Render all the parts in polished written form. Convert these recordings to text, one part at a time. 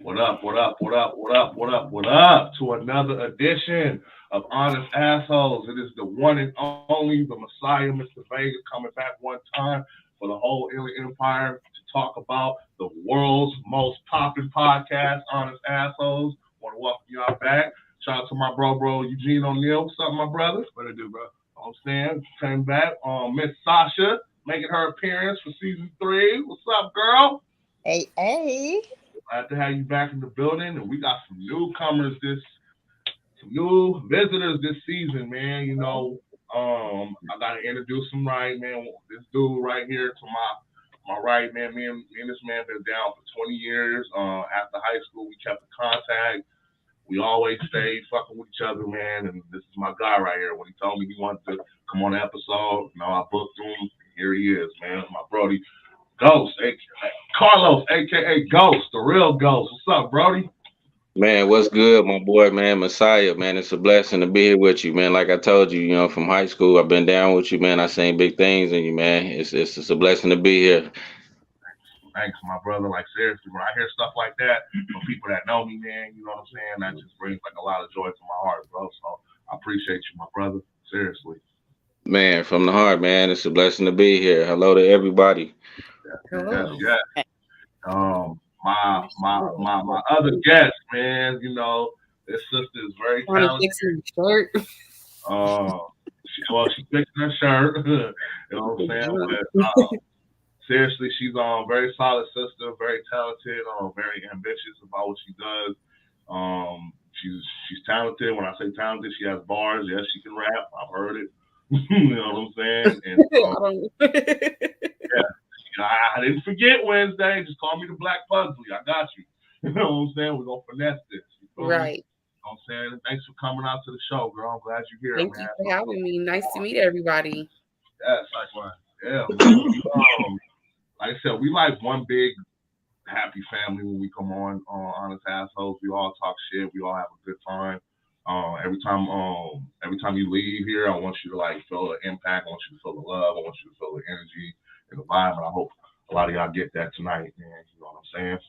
What up, what up, what up, what up, what up, what up to another edition of Honest Assholes. It is the one and only, the Messiah, Mr. Vegas, coming back one time for the whole Alien Empire to talk about the world's most popping podcast, Honest Assholes. Want to welcome y'all back. Shout out to my bro, Eugene O'Neill. What's up, my brother? What it do, bro? I'm saying, came back. Miss Sasha making her appearance for season 3. What's up, girl? Hey, hey. Glad to have you back in the building, and we got some newcomers some new visitors this season, man. I gotta introduce them right, man. This dude right here to my right, man. Me and this man been down for 20 years. After high school, we kept in contact. We always stayed fucking with each other, man. And this is my guy right here. When he told me he wanted to come on the episode, I booked him. Here he is, man. My Brody. Ghost, Carlos, aka Ghost, the real Ghost. What's up, Brody? Man, what's good, my boy, man, Messiah, man. It's a blessing to be here with you, man. Like I told you, from high school, I've been down with you, man. I seen big things in you, man. It's a blessing to be here. Thanks, my brother. Like seriously, when I hear stuff like that from people that know me, man, you know what I'm saying? That just brings like a lot of joy to my heart, bro. So I appreciate you, my brother. Seriously. Man, from the heart, man. It's a blessing to be here. Hello to everybody. Yes. My other guest, man, this sister is very talented. Shirt. She's fixing her shirt. You know what I'm saying? But, seriously, she's very solid sister, very talented, very ambitious about what she does. She's talented. When I say talented, she has bars. Yes, she can rap. I've heard it. You know what I'm saying? And I didn't forget Wednesday. Just call me the Black Pugsley. I got you. You know what I'm saying? We're gonna finesse this. Right. You know what I'm saying? Thanks for coming out to the show, girl. I'm glad you're here, Thank man. you for having me. Nice to meet everybody. Yes, likewise. Yeah, man. Like I said, we like one big happy family when we come on Honest Assholes. We all talk shit. We all have a good time. Every time you leave here, I want you to like feel the impact. I want you to feel the love. I want you to feel the energy and the vibe. And I hope a lot of y'all get that tonight, man. You know what I'm saying?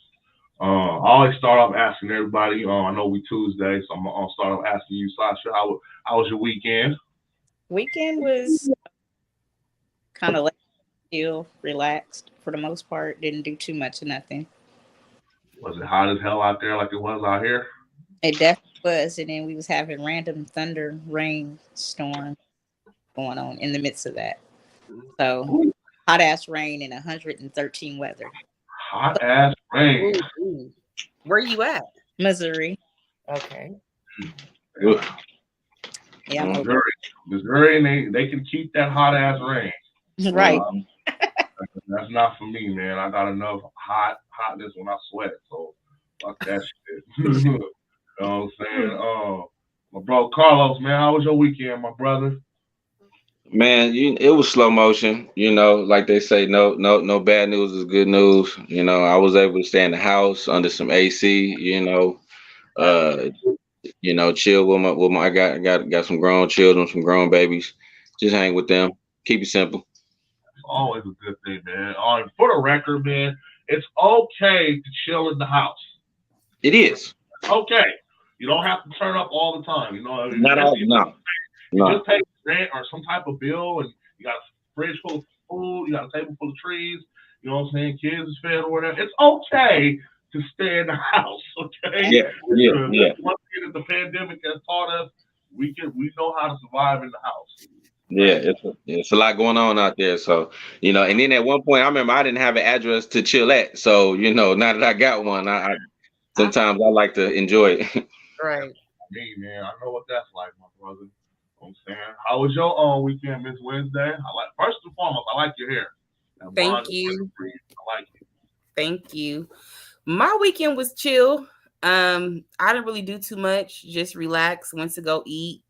I always start off asking everybody. I know we Tuesday, so I'm gonna start off asking you, Sasha. How was your weekend? Weekend was kind of chill, relaxed for the most part. Didn't do too much of nothing. Was it hot as hell out there like it was out here? It definitely was, and then we was having random thunder, rain, storm going on in the midst of that. So hot ass rain and 113 weather. Hot ass rain. Ooh. Where you at? Missouri. Okay. Yeah. Missouri, and they can keep that hot ass rain. Right. That's not for me, man. I got enough hotness when I sweat, so fuck that shit. You know what I'm saying? My bro Carlos, man, how was your weekend, my brother? Man, it was slow motion. Like they say, no bad news is good news. I was able to stay in the house under some AC. Chill with my. I got some grown children, some grown babies. Just hang with them. Keep it simple. It's always a good thing, man. For the record, man, it's okay to chill in the house. It is. Okay. You don't have to turn up all the time. Not all. No. Just take rent or some type of bill, and you got a fridge full of food, you got a table full of trees. You know what I'm saying? Kids is fed or whatever. It's okay to stay in the house. Okay. Yeah. One thing that the pandemic has taught us, we know how to survive in the house. Yeah, it's a lot going on out there. So, and then at one point I remember I didn't have an address to chill at. So, now that I got one, I sometimes I like to enjoy it. Right. Me, man, I know what that's like, my brother. You know what I'm saying? How was your weekend, Ms Winsday? First and foremost, I like your hair. Thank you. I like it. Thank you. My weekend was chill. I didn't really do too much. Just relax. Went to go eat.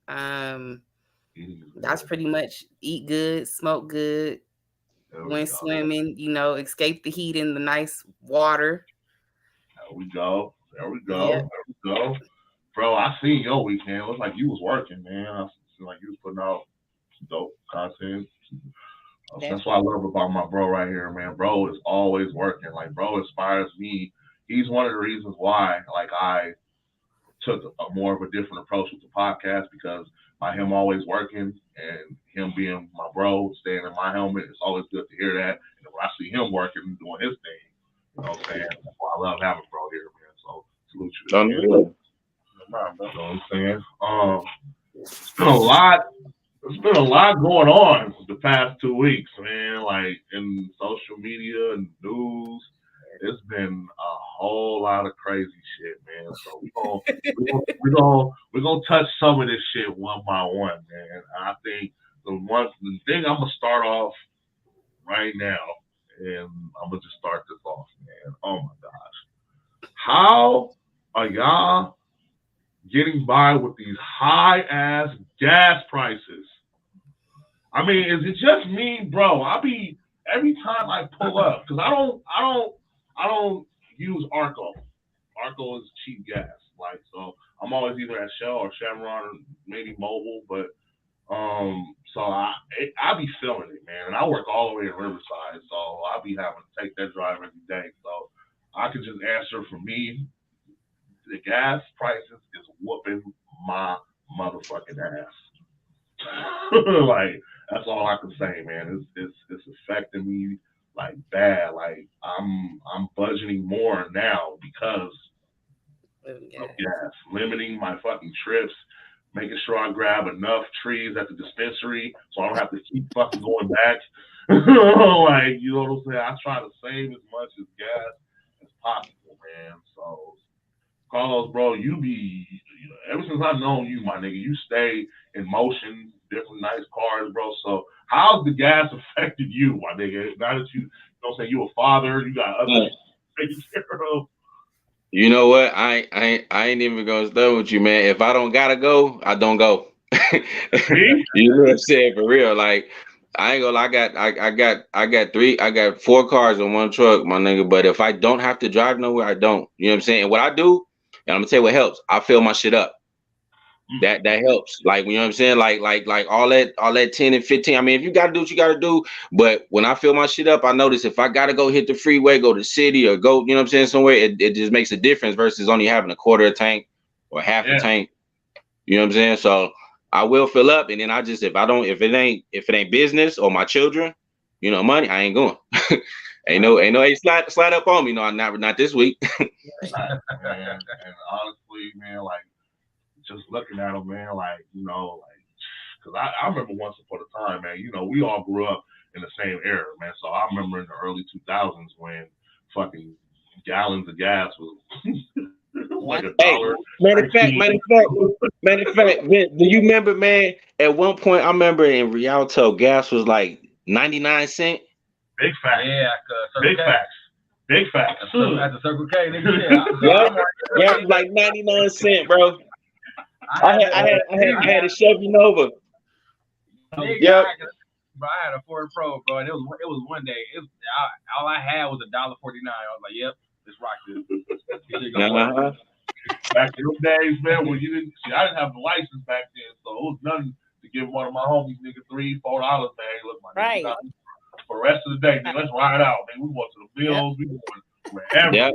That's pretty much eat good, smoke good. Went swimming. Escape the heat in the nice water. There we go. Bro, I seen your weekend. It looks like you was working, man. I feel like you was putting out dope content. That's what I love about my bro right here, man. Bro is always working. Like, bro inspires me he's one of the reasons why, like, I took a more of a different approach with the podcast because by him always working and him being my bro, staying in my helmet, it's always good to hear that. And when I see him working and doing his thing, you know what I'm saying? That's why I love having bro here, man. So salute you. Unreal. You know what I'm saying? It's been a lot. There's been a lot going on the past 2 weeks, man. Like in social media and news, it's been a whole lot of crazy shit, man. So we're gonna touch some of this shit one by one, man. I think the thing I'm gonna start off right now, and I'm gonna just start this off, man. Oh my gosh, how are y'all getting by with these high ass gas prices? I mean, is it just me, bro? I be every time I pull up because I don't use Arco. Arco is cheap gas, like so. I'm always either at Shell or Chevron or maybe Mobile, but so I be feeling it, man. And I work all the way in Riverside, so I be having to take that drive every day. So I can just answer for me, the gas prices is whooping my motherfucking ass. Like that's all I can say, man. It's affecting me like bad. Like I'm budgeting more now because of gas, limiting my fucking trips, making sure I grab enough trees at the dispensary so I don't have to keep fucking going back. Like you know what I'm saying? I try to save as much as gas as possible, man. So Carlos, bro, ever since I've known you, my nigga, you stay in motion, different nice cars, bro. So how's the gas affected you, my nigga? Now that you know what I'm saying, you a father, you got other taking care of. You know what? I ain't even gonna start with you, man. If I don't gotta go, I don't go. You know what I'm saying? For real. Like I ain't gonna lie, I got 4 cars in one truck, my nigga. But if I don't have to drive nowhere, I don't. You know what I'm saying? And what I do, and I'm gonna tell you what helps, I fill my shit up. That helps. Like, you know what I'm saying? Like all that 10 and 15. I mean, if you gotta do what you gotta do, but when I fill my shit up, I notice if I gotta go hit the freeway, go to the city or go, you know what I'm saying, somewhere, it just makes a difference versus only having a quarter a tank or half a tank. You know what I'm saying? So I will fill up, and then I just if it ain't business or my children, you know, money, I ain't going. ain't no hey, slide up on me. No, not this week. Man, and honestly, man, like just looking at them, man, like, you know, like, because I remember once upon a time, man, you know, we all grew up in the same era, man. So I remember in the early 2000s when fucking gallons of gas was like $1. Matter of fact, man, do you remember, man, at one point, I remember in Rialto, gas was like 99 cents. Big facts. Yeah, big facts. Big facts. At the Circle K, nigga. Yeah, it was like 99 cents, bro. I had a Chevy Nova. Yep. But I had a Ford Pro, bro, and it was one day. All I had was $1.49. I was like, "Yep, let's rock this." Back in those days, man, when I didn't have the license back then, so it was nothing to give one of my homies, nigga, $3-4, man. Look, my right. Nigga, for the rest of the day, man, let's ride out, man. We went to the Bills, we went wherever. Yeah.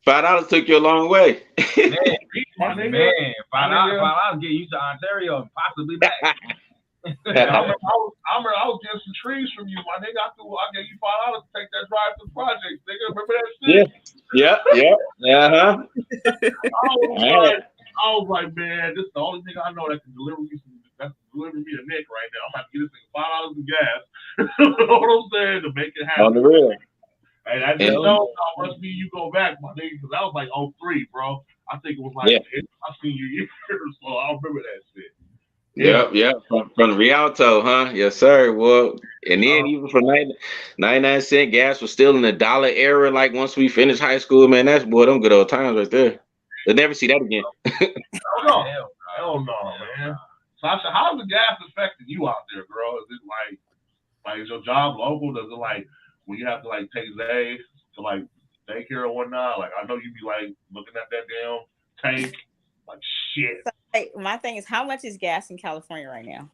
$5 took you a long way. Man, $5 get you to Ontario and possibly back. I remember I was getting some trees from you, my nigga. I gave you $5 to take that drive to the project, nigga. Remember that shit? Yeah. I was like, man, this is the only thing I know that can deliver me a Nick right now. I'm about to get this thing $5 in gas. You know what I'm saying? To make it happen. On the real. And I just know how much you go back, my nigga, because that was like 03, bro. I think it was like my senior year, so I remember that shit. Yep. From Rialto, huh? Yes, sir. Well, and then even from 99 cent gas was still in the dollar era. Like once we finished high school, man, that's them good old times right there. You'll never see that again. Hell no, man. Sasha, how's the gas affecting you out there, girl? Is it like is your job local? Does it like when you have to like take Zay to like daycare or whatnot? Like I know you be like looking at that damn tank, like shit. So, my thing is, how much is gas in California right now?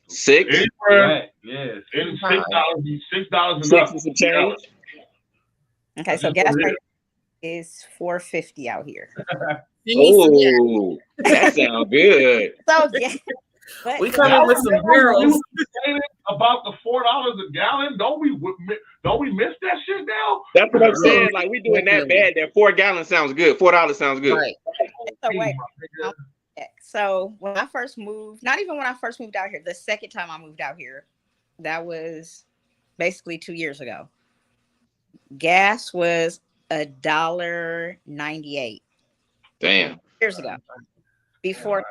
6? Anywhere, yes. it's $6 and 6 up. and some change. Okay, so gas price is $4.50 out here. Oh, that sounds good. So yeah, but we coming with some girls. About the $4 a gallon, don't we miss that shit now? That's what I'm saying. Like we doing that bad. That 4 gallons sounds good. $4 sounds good. Right. So wait. So when I first moved, not even when I first moved out here, the second time I moved out here, that was basically 2 years ago. Gas was $1.98. Damn. Years ago. Before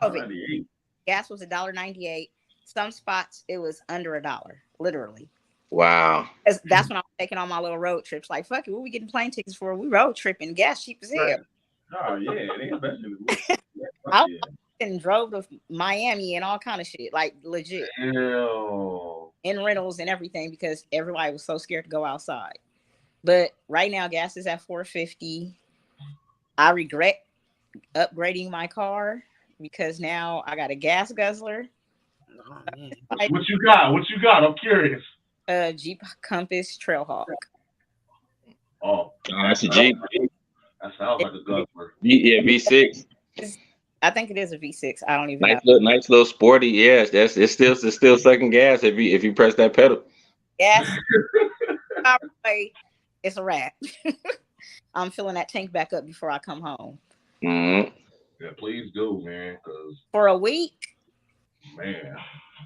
COVID. Gas was $1.98. Some spots it was under $1, literally. Wow. That's when I was taking all my little road trips. Like, fuck it, what we getting plane tickets for? We road tripping, gas cheap as hell. Oh yeah, I drove to Miami and all kind of shit, like legit. Ew. In rentals and everything because everybody was so scared to go outside. But right now, gas is at $4.50. I regret upgrading my car because now I got a gas guzzler. What you got? I'm curious. Jeep Compass Trailhawk. Oh, that's a Jeep. That sounds like a guzzler. Yeah, V6. I think it is a V6. I don't even know. Nice little sporty. Yes, it's still sucking gas if you press that pedal. Yes. It's a wrap. I'm filling that tank back up before I come home. Mm-hmm. Yeah, please do, man. Cause for a week, man,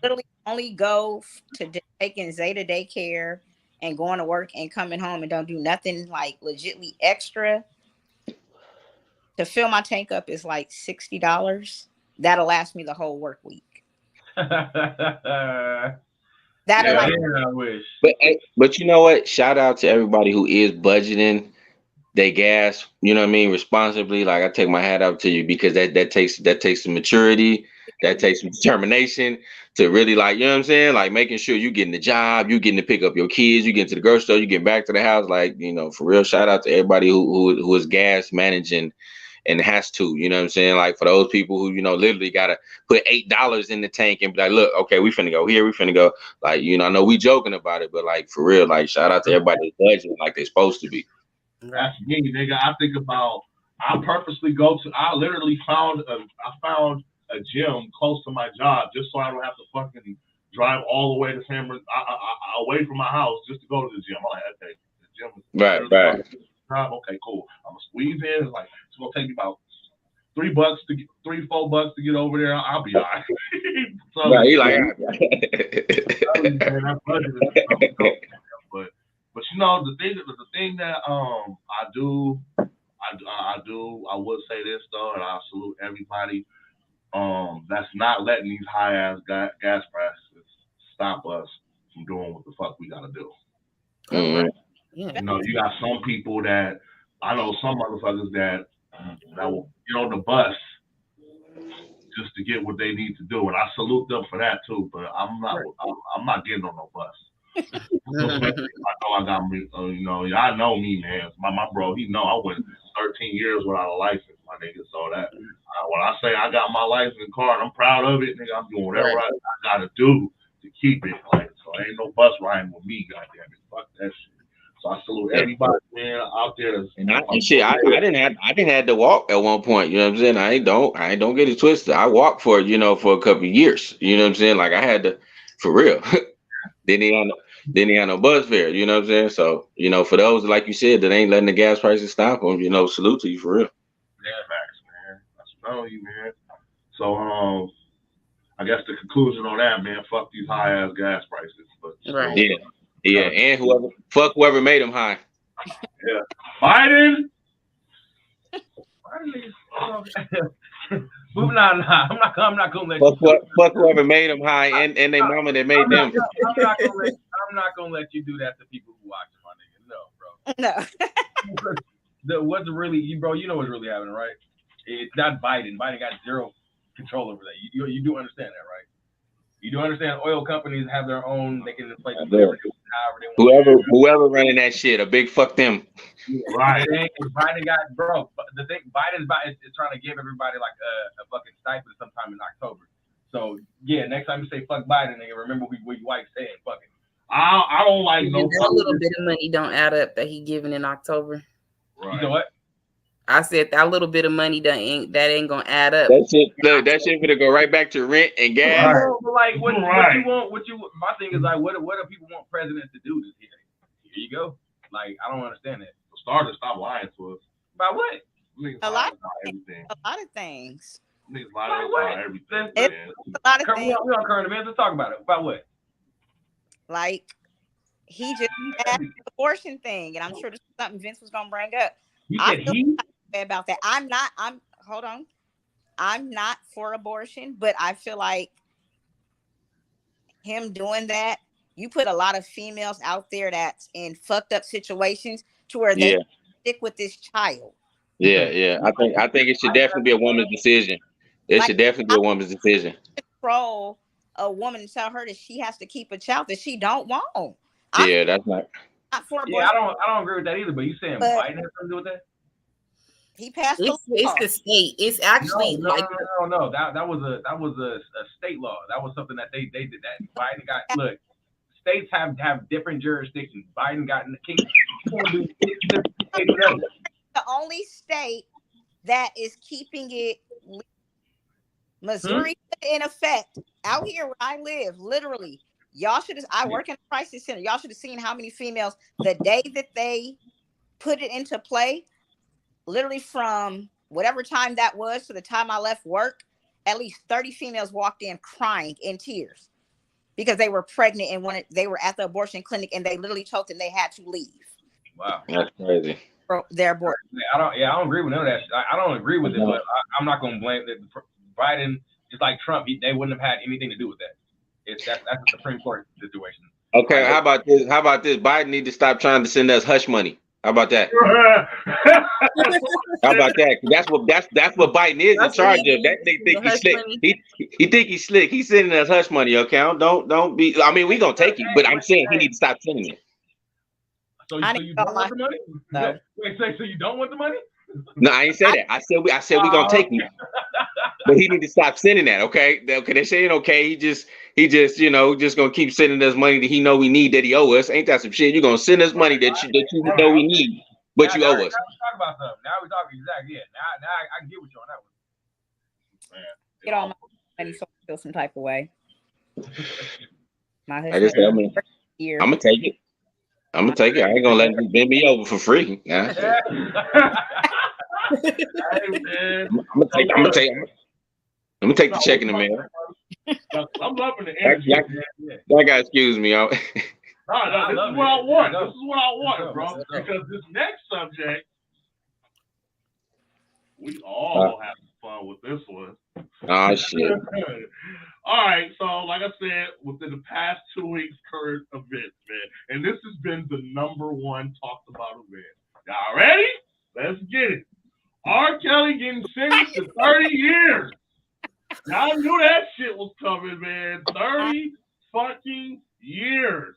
literally only go to taking Zeta daycare and going to work and coming home and don't do nothing like legitly extra. To fill my tank up is like $60. That'll last me the whole work week. I wish. But you know what? Shout out to everybody who is budgeting their gas. You know what I mean? Responsibly. Like I take my hat out to you because that takes some maturity. That takes some determination to really like, you know what I'm saying? Like making sure you getting the job, you getting to pick up your kids, you get to the grocery store, you get back to the house. Like, you know, for real, shout out to everybody who is gas managing and has to, you know what I'm saying? Like for those people who, you know, literally got to put $8 in the tank and be like, look, okay, we finna go here, we finna go. Like, you know, I know we joking about it, but like for real, like shout out to everybody that's budgeting like they're supposed to be. That's me, nigga. I literally found a gym close to my job just so I don't have to fucking drive all the way to San Francisco, away from my house just to go to the gym. I'm like, okay, the gym is right. Okay, cool. I'm gonna squeeze in. It's like it's gonna take me about $4 to get over there. I'll be all right. So, right, he like, but you know the thing that I would say this though, and I salute everybody that's not letting these high ass gas prices stop us from doing what the fuck we gotta do. Mm-hmm. You know, you got some people that I know some motherfuckers that will get on the bus just to get what they need to do, and I salute them for that too. But I'm not getting on no bus. I got me. I know me, man. My bro, he know I went 13 years without a license, my nigga. So that when I say I got my license card, I'm proud of it, nigga. I'm doing whatever I gotta do to keep it. Like, so ain't no bus riding with me, goddamn it. Fuck that shit. So I salute everybody, man, out there. I didn't have to walk at one point. You know what I'm saying? I don't get it twisted. I walked for a couple of years. You know what I'm saying? Like I had to, for real. Then he had no bus fare. You know what I'm saying? So you know, for those like you said that ain't letting the gas prices stop them, you know, salute to you for real. Yeah, facts, man. That's what I you, man. So I guess the conclusion on that, man, fuck these high ass gas prices. But yeah, and whoever made them high. Yeah, Biden. Moving on. I'm not gonna let fuck whoever made them high and they mama that made them. I'm not gonna let you do that to people who watch my nigga. No, bro. No. What's really, bro? You know what's really happening, right? It's not Biden. Biden got zero control over that. You do understand that, right? You do understand oil companies have their own. They can inflate however they want. Whoever running that shit, a big fuck them. Right. Biden got, bro. The thing Biden's is trying to give everybody like a fucking stipend sometime in October. So yeah, next time you say fuck Biden, nigga, remember what your wife saying, fuck it. I don't like no. That little bit of money don't add up that he giving in October. Right. You know what? I said that little bit of money that ain't gonna add up. That shit gonna go right back to rent and gas. Right. But like what you want? My thing is like, what do people want presidents to do this year? Here you go. Like I don't understand that. For starters, stop lying to us. About what? A lot of things. Niggas lie about everything. A lot of things. We on current events. Let's talk about it. About what? Like he just had the abortion thing, and I'm sure this is something Vince was gonna bring up. You said he about that. I'm not for abortion, but I feel like him doing that, you put a lot of females out there that's in fucked up situations to where they stick with this child. Yeah. I think it should definitely be a woman's decision. It should definitely be a woman's decision. Control a woman and tell her that she has to keep a child that she don't want. That's not for abortion. Yeah, I don't agree with that either. But you saying Biden has something to do with that? He passed. It's the state. It's actually no. That was a state law. That was something that they did. That Biden got. Look, states have different jurisdictions. Biden got in the king. The only state that is keeping it. Missouri in effect out here where I live. Literally, y'all should have. I work in a crisis center. Y'all should have seen how many females the day that they put it into play. Literally from whatever time that was to the time I left work, at least 30 females walked in crying in tears because they were pregnant and they were at the abortion clinic and they literally told them they had to leave. Wow, that's crazy. For their abortion. I don't agree with none of that. I don't agree with it, but I'm not gonna blame it. Biden, just like Trump, they wouldn't have had anything to do with that. That's a Supreme Court situation. Okay, how about this? Biden need to stop trying to send us hush money. How about that? How about that? That's what Biden is in charge of. That they think he's slick. He think he's slick. He's sending us hush money. Okay, don't be. I mean, we gonna take it, but I'm saying he need to stop sending it. So you don't want the money? No. Wait, so you don't want the money? No, I ain't say that. I said we gonna take it, but he need to stop sending that. Okay, they're saying he just just gonna keep sending us money that he know we need that he owe us. Ain't that some shit? You gonna send us money that you know we need, but you owe us. Now we talk about something. Now we talking exactly. Yeah. Now I can get with you on that one. Get all my money so I feel some type of way. I'm gonna take it. I'm gonna take it. I ain't gonna let him bend me over for free. Yeah. Hey, I'm gonna take the check in the mail. I'm loving the energy. Y'all gotta excuse me. No, this is what I want. This is what I want, bro. Because this next subject, we all have fun with this one. Oh shit. All right, so like I said, within the past 2 weeks, current events, man, and this has been the #1 talked about event. Y'all ready? Let's get it. R. Kelly getting sentenced to 30 years. Y'all knew that shit was coming, man. 30 fucking years.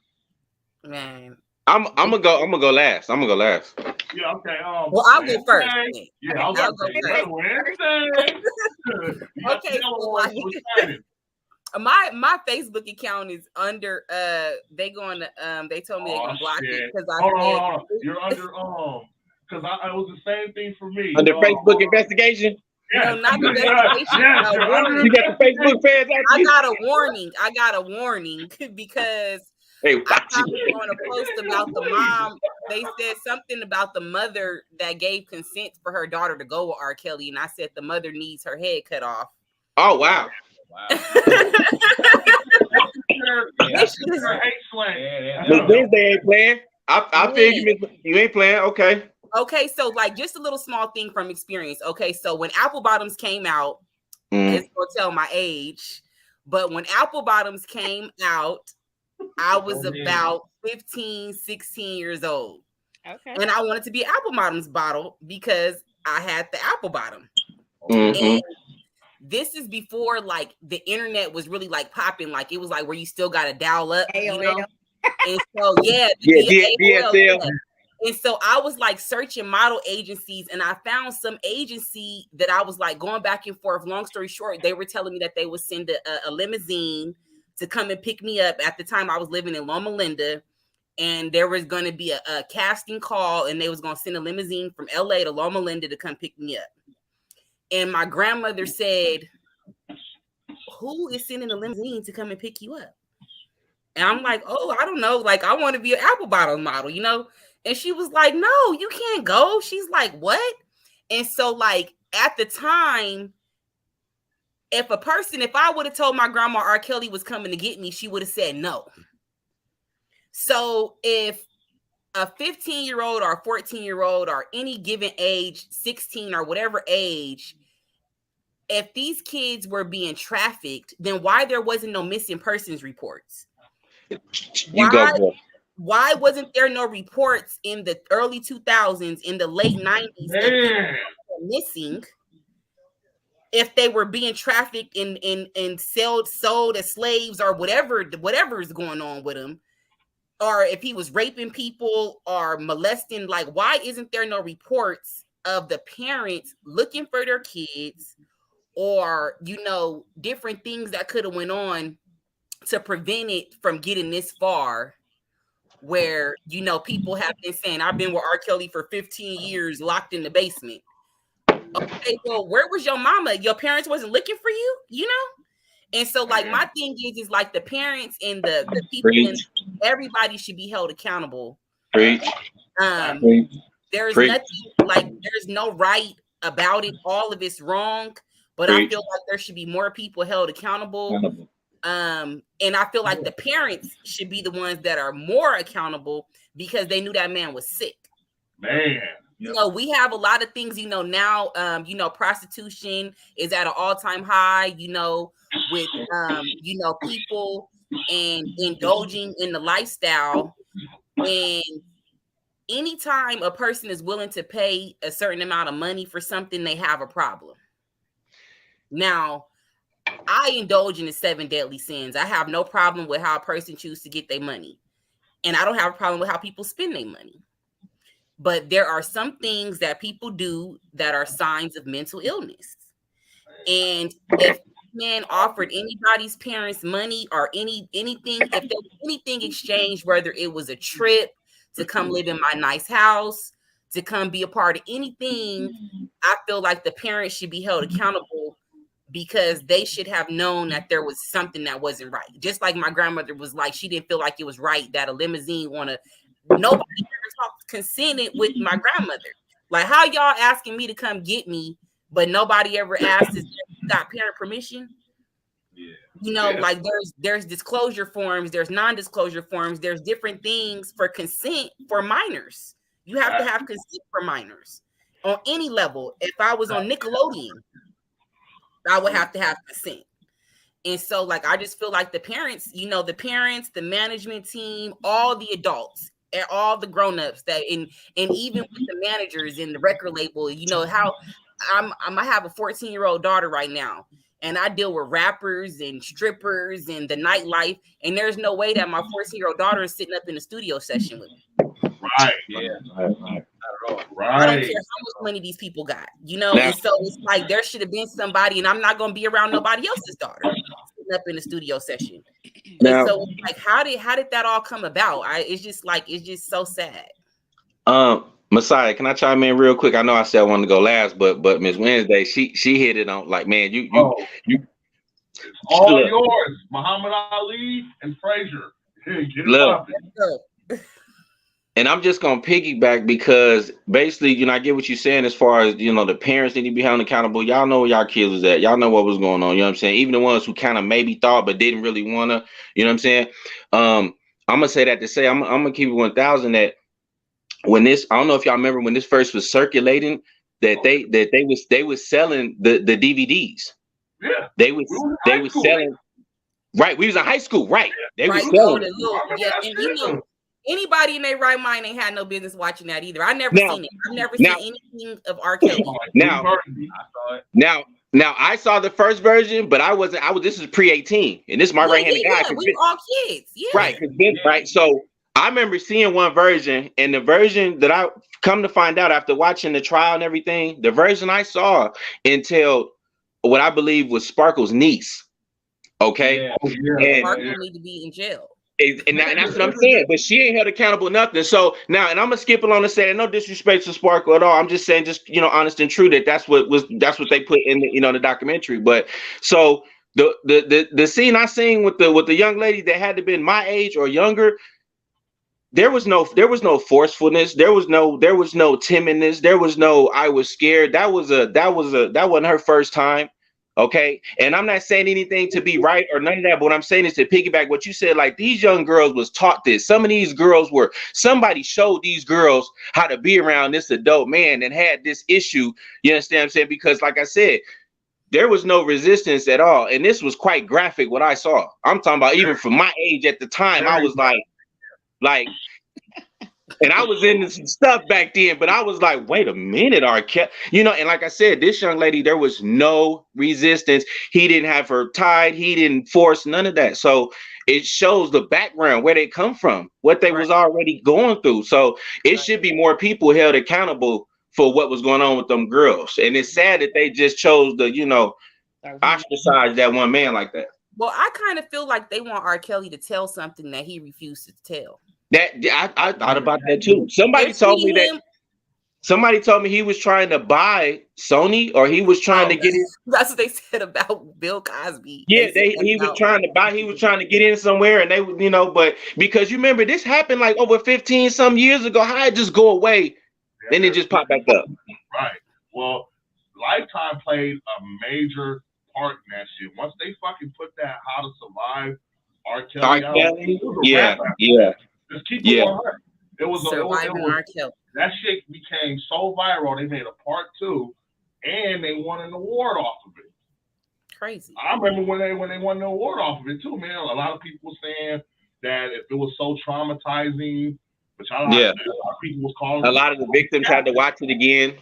Man. I'm gonna go last. Yeah, okay. Well, I'll go first. Yeah, I'll go first. Wednesday. Okay, so my Facebook account is under they told me they can block it because I hold on. You're under because it was the same thing for me. Under Facebook investigation? Yeah. No, not investigation. You got the Facebook fans after I you? got a warning because hey, I was on a post about the mom. They said something about the mother that gave consent for her daughter to go with R. Kelly, and I said the mother needs her head cut off. Oh wow. Ms Winsday ain't playing. I figured you ain't playing. Okay, so like just a little small thing from experience. Okay, so when Apple Bottoms came out, it's gonna tell my age, but when Apple Bottoms came out, I was about 15, 16 years old. Okay. And I wanted to be Apple Bottoms bottle because I had the Apple Bottom. Mm-hmm. And this is before like the internet was really like popping. Like it was like where you still got to dial up, you know? And so DSL. And so I was like searching model agencies, and I found some agency that I was like going back and forth. Long story short, they were telling me that they would send a limousine to come and pick me up. At the time, I was living in Loma Linda, and there was going to be a casting call, and they was going to send a limousine from LA to Loma Linda to come pick me up. And my grandmother said, "Who is sending a limousine to come and pick you up?" And I'm like, "Oh, I don't know. Like, I want to be an apple bottom model, you know?" And she was like, "No, you can't go." She's like, "What?" And so, like, at the time, if I would have told my grandma R. Kelly was coming to get me, she would have said no. So if a 15-year-old or a 14-year-old or any given age, 16 or whatever age, if these kids were being trafficked, then why there wasn't no missing persons reports? Why wasn't there no reports in the early 2000s, in the late 90s, missing if they were being trafficked and sold as slaves or whatever is going on with them, or if he was raping people or molesting? Like, why isn't there no reports of the parents looking for their kids, or, you know, different things that could have went on to prevent it from getting this far, where, you know, people have been saying, "I've been with R. Kelly for 15 years locked in the basement." Okay, well, where was your mama? Your parents wasn't looking for you, you know? And so, like, my thing is like the parents and the people and everybody should be held accountable. There's nothing, like, there's no right about it. All of it's wrong, but I feel like there should be more people held accountable. And I feel like the parents should be the ones that are more accountable because they knew that man was sick. Man. You know, we have a lot of things, you know, now, you know, prostitution is at an all-time high, you know, with, you know, people and indulging in the lifestyle. And anytime a person is willing to pay a certain amount of money for something, they have a problem. Now, I indulge in the 7 deadly sins. I have no problem with how a person chooses to get their money. And I don't have a problem with how people spend their money. But there are some things that people do that are signs of mental illness. And if man offered anybody's parents money or anything, if there was anything exchanged, whether it was a trip to come live in my nice house, to come be a part of anything, I feel like the parents should be held accountable, because they should have known that there was something that wasn't right. Just like my grandmother was like, she didn't feel like it was right that a limousine nobody ever consented with my grandmother. Like, how y'all asking me to come get me, but nobody ever asked if you got parent permission? Yeah. You know, like there's disclosure forms, there's non-disclosure forms, there's different things for consent for minors. You have to have consent for minors on any level. If I was on Nickelodeon, I would have to have consent. And so, like, I just feel like the parents, you know, the management team, all the adults, and all the grown-ups that and even with the managers in the record label, you know, how I have a 14-year-old daughter right now, and I deal with rappers and strippers and the nightlife, and there's no way that my 14-year-old daughter is sitting up in the studio session with me. Right. Yeah. Right. I don't care how much money these people got, you know. And so it's like there should have been somebody, and I'm not going to be around nobody else's daughter sitting up in the studio session. Now, and so, like, how did that all come about? It's just so sad. Messiah, can I chime in real quick? I know I said I wanted to go last, but Ms Winsday, she hit it on, like, man, you all yours, Muhammad Ali and Frazier. Get it up. And I'm just gonna piggyback because basically, you know, I get what you're saying as far as, you know, the parents need to be held accountable. Y'all know where y'all kids was at. Y'all know what was going on. You know what I'm saying? Even the ones who kind of maybe thought but didn't really wanna. You know what I'm saying? I'm gonna say that to say I'm gonna keep it 1,000 that when this, I don't know if y'all remember when this first was circulating, that they was selling the DVDs. Yeah. They was selling. Right. We was in high school. Right. They was selling. Yeah. And you know, anybody in their right mind ain't had no business watching that either. I never seen it. I've never seen anything of R. Kelly. Now I saw the first version, but I was this is pre-18, and this is my right-handed guy. Yeah, we were all kids. Yeah. Right. Right. So I remember seeing one version, and the version that I come to find out after watching the trial and everything, the version I saw entailed what I believe was Sparkle's niece. Okay, Yeah. and Sparkle need to be in jail. And that's what I'm saying. But she ain't held accountable nothing. So now, and I'm gonna skip along and say, no disrespect to Sparkle at all. I'm just saying, just honest and true, that's what they put in the documentary. But so the scene I seen with the young lady that had to be my age or younger, there was no forcefulness. There was no timidness. There was no I was scared. That wasn't her first time. Okay. And I'm not saying anything to be right or none of that, but what I'm saying is to piggyback what you said, like these young girls was taught this. Some of these girls somebody showed these girls how to be around this adult man and had this issue. You understand what I'm saying? Because like I said, there was no resistance at all. And this was quite graphic what I saw. I'm talking about even from my age at the time, I was like, and I was into some stuff back then, but I was like, wait a minute, R. Kelly. And like I said, this young lady, there was no resistance. He didn't have her tied. He didn't force none of that. So it shows the background, where they come from, what they was already going through. So it should be more people held accountable for what was going on with them girls. And it's sad that they just chose to, ostracize that one man like that. Well, I kind of feel like they want R. Kelly to tell something that he refused to tell. That I thought about that too. Somebody told me he was trying to buy Sony, or he was trying to get in. That's what they said about Bill Cosby. Yeah, he was trying to get in somewhere, and they but because you remember this happened like over 15 some years ago. How it just go away, then it just popped back up. Right. Well, Lifetime played a major part in that shit. Once they fucking put that How to Survive R. Kelly out, yeah. Just keep it on her. It was R. That shit became so viral. They made a part 2, and they won an award off of it. Crazy. I remember when they won the award off of it too, man. A lot of people were saying that if it was so traumatizing, which I don't know, a lot of people was calling. A lot of the victims had to watch it again.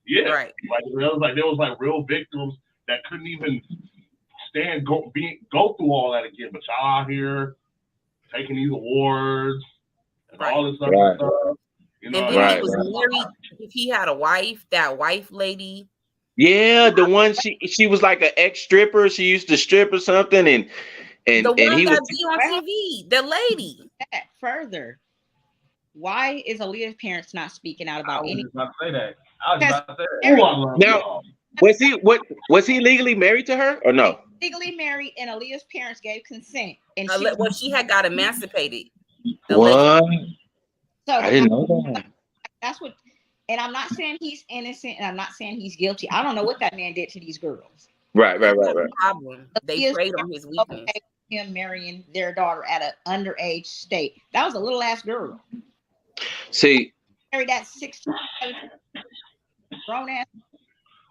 Yeah, right. There was real victims that couldn't even go through all that again. But y'all out here taking these awards and all this other stuff. And then he was married. If he had a wife, that wife lady. Yeah, the one she was like an ex-stripper. She used to strip or something, and the one he that was be on TV. The lady. Further, why is Aaliyah's parents not speaking out about anything? I was about to say that. Now, was he legally married to her or no? Legally married, and Aaliyah's parents gave consent, and she had got emancipated. What? So I didn't know that. That's what, and I'm not saying he's innocent, and I'm not saying he's guilty. I don't know what that man did to these girls. Right. Problem. They preyed on his weakness. Okay, him marrying their daughter at an underage state. That was a little ass girl. See, married that 16 grown ass.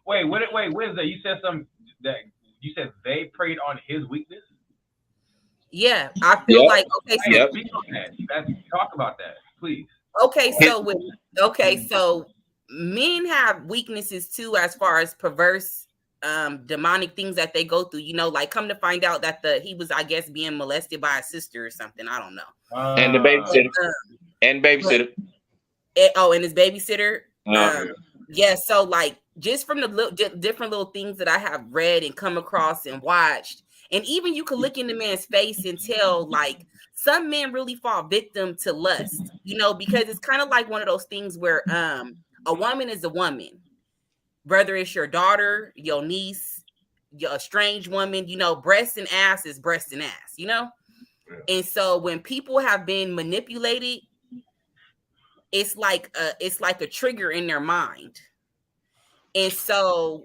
Wait, Winsday, you said something that you said they preyed on his weakness. Yeah, I feel like talk about that, please. So men have weaknesses too, as far as perverse, demonic things that they go through. Like come to find out that he was, I guess, being molested by a sister or something. I don't know. And the babysitter. And his babysitter. Yeah. So like just from the different little things that I have read and come across and watched. And even you could look in the man's face and tell, like, some men really fall victim to lust, because it's kind of like one of those things where a woman is a woman, whether it's your daughter, your niece, your estranged woman, breast and ass is breast and ass, Yeah. And so when people have been manipulated, it's like a trigger in their mind. And so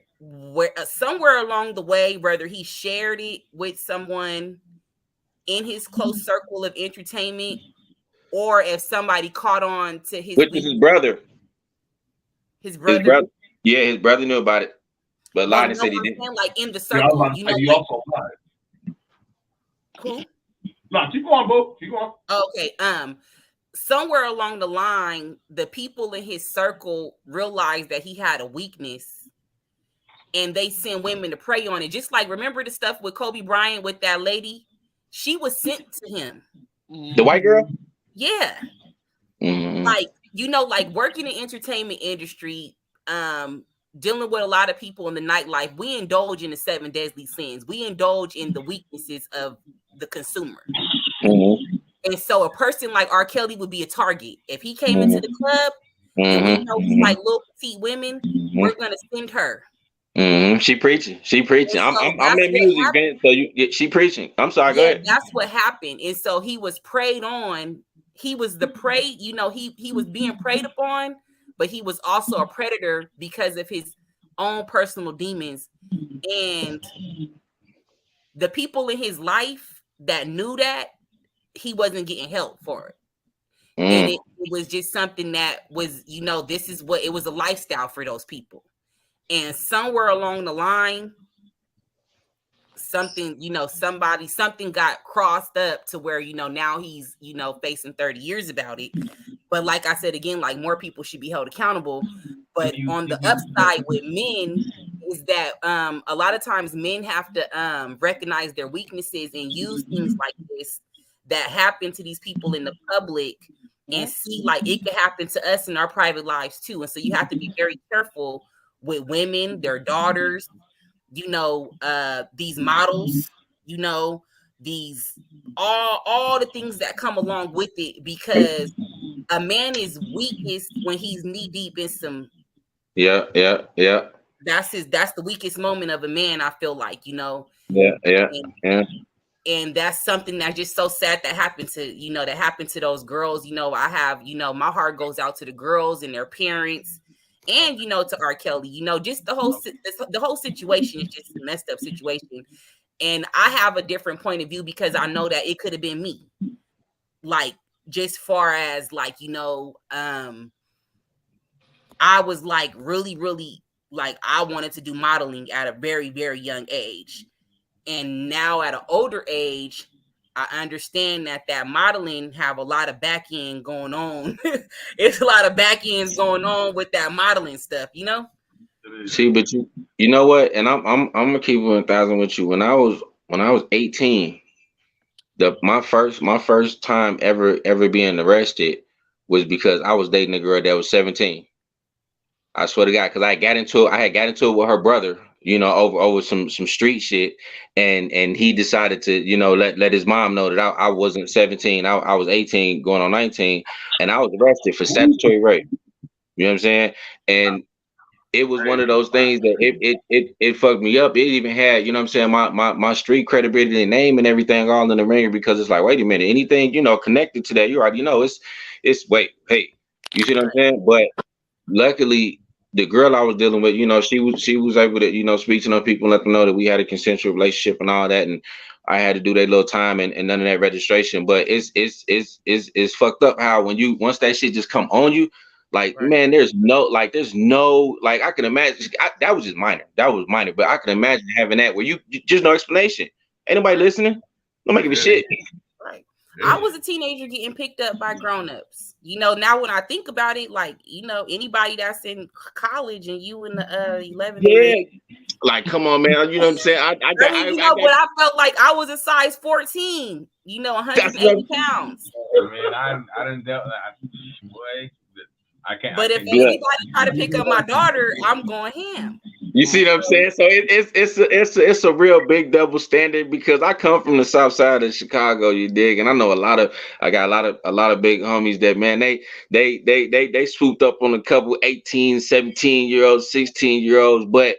somewhere along the way, whether he shared it with someone in his close circle of entertainment, or if somebody caught on to his brother. His brother. Yeah, his brother knew about it, but lied and said he didn't. Like in the circle, also lied. Who? No, keep going, boo. Keep going. Okay. Somewhere along the line, the people in his circle realized that he had a weakness. And they send women to prey on it. Just like, remember the stuff with Kobe Bryant with that lady? She was sent to him. The white girl? Yeah. Like, you know, like working in the entertainment industry, dealing with a lot of people in the nightlife, we indulge in the 7 deadly sins. We indulge in the weaknesses of the consumer. And so a person like R. Kelly would be a target. If he came into the club and we know he like little petite women, we're gonna send her. She preaching. She preaching. So I'm in music, man. So she preaching. I'm sorry. Go ahead. That's what happened. And so he was preyed on. He was the prey. You know, he was being preyed upon, but he was also a predator because of his own personal demons. And the people in his life that knew that, he wasn't getting help for it. And it was just something that was, you know, this is what it was, a lifestyle for those people. And somewhere along the line, something, you know, something got crossed up to where, you know, now he's, you know, facing 30 years about it. But like I said, again, like more people should be held accountable. But on the upside with men is that a lot of times men have to recognize their weaknesses and use things like this that happen to these people in the public and see like it could happen to us in our private lives too. And so you have to be very careful with women, their daughters, you know, these models, you know, these all the things that come along with it, because a man is weakest when he's knee deep in some. Yeah. That's the weakest moment of a man, I feel like, you know. Yeah. And that's something that's just so sad that happened to those girls. You know, I have, you know, my heart goes out to the girls and their parents, and, you know, to R. Kelly. You know, just the whole situation is just a messed up situation. And I have a different point of view because I know that it could have been me. Like, just far as like, you know, I was like really, really like I wanted to do modeling at a very, very young age. And now at an older age, I understand that modeling have a lot of back end going on. It's a lot of back ends going on with that modeling stuff, you know? See, but you know what? And I'm gonna keep it 1,000 with you. When I was 18, my first time ever being arrested was because I was dating a girl that was 17. I swear to God, because I had got into it with her brother, you know, over some street shit, and he decided to, you know, let his mom know that I wasn't 17, I was 18 going on 19, and I was arrested for statutory rape. You know what I'm saying? And it was one of those things that it fucked me up. It even had, you know what I'm saying, my street credibility and name and everything all in the ringer, because it's like, wait a minute, anything, you know, connected to that, you already know it's wait, hey, you see what I'm saying? But luckily, the girl I was dealing with, you know, she was able to, you know, speak to them people and let them know that we had a consensual relationship and all that, and I had to do that little time and none of that registration. But it's fucked up how once that shit just come on you, like, right. Man, there's no like I can imagine that was just minor. That was minor, but I can imagine having that where you just no explanation. Ain't nobody listening. Nobody give a shit. Right. I was a teenager getting picked up by grown-ups. You know, now when I think about it, like, you know, anybody that's in college and you in the 11th grade. Like, come on, man. You know what I'm saying? But I felt like I was a size 14, you know, 180 pounds. Man, I didn't doubt that. Boy, I can't. But if anybody try to pick up my daughter, I'm going ham. You see what I'm saying? So it's a real big double standard, because I come from the south side of Chicago, you dig, and I know I got a lot of big homies that, man, they swooped up on a couple 18, 17-year-olds, 16-year-olds, but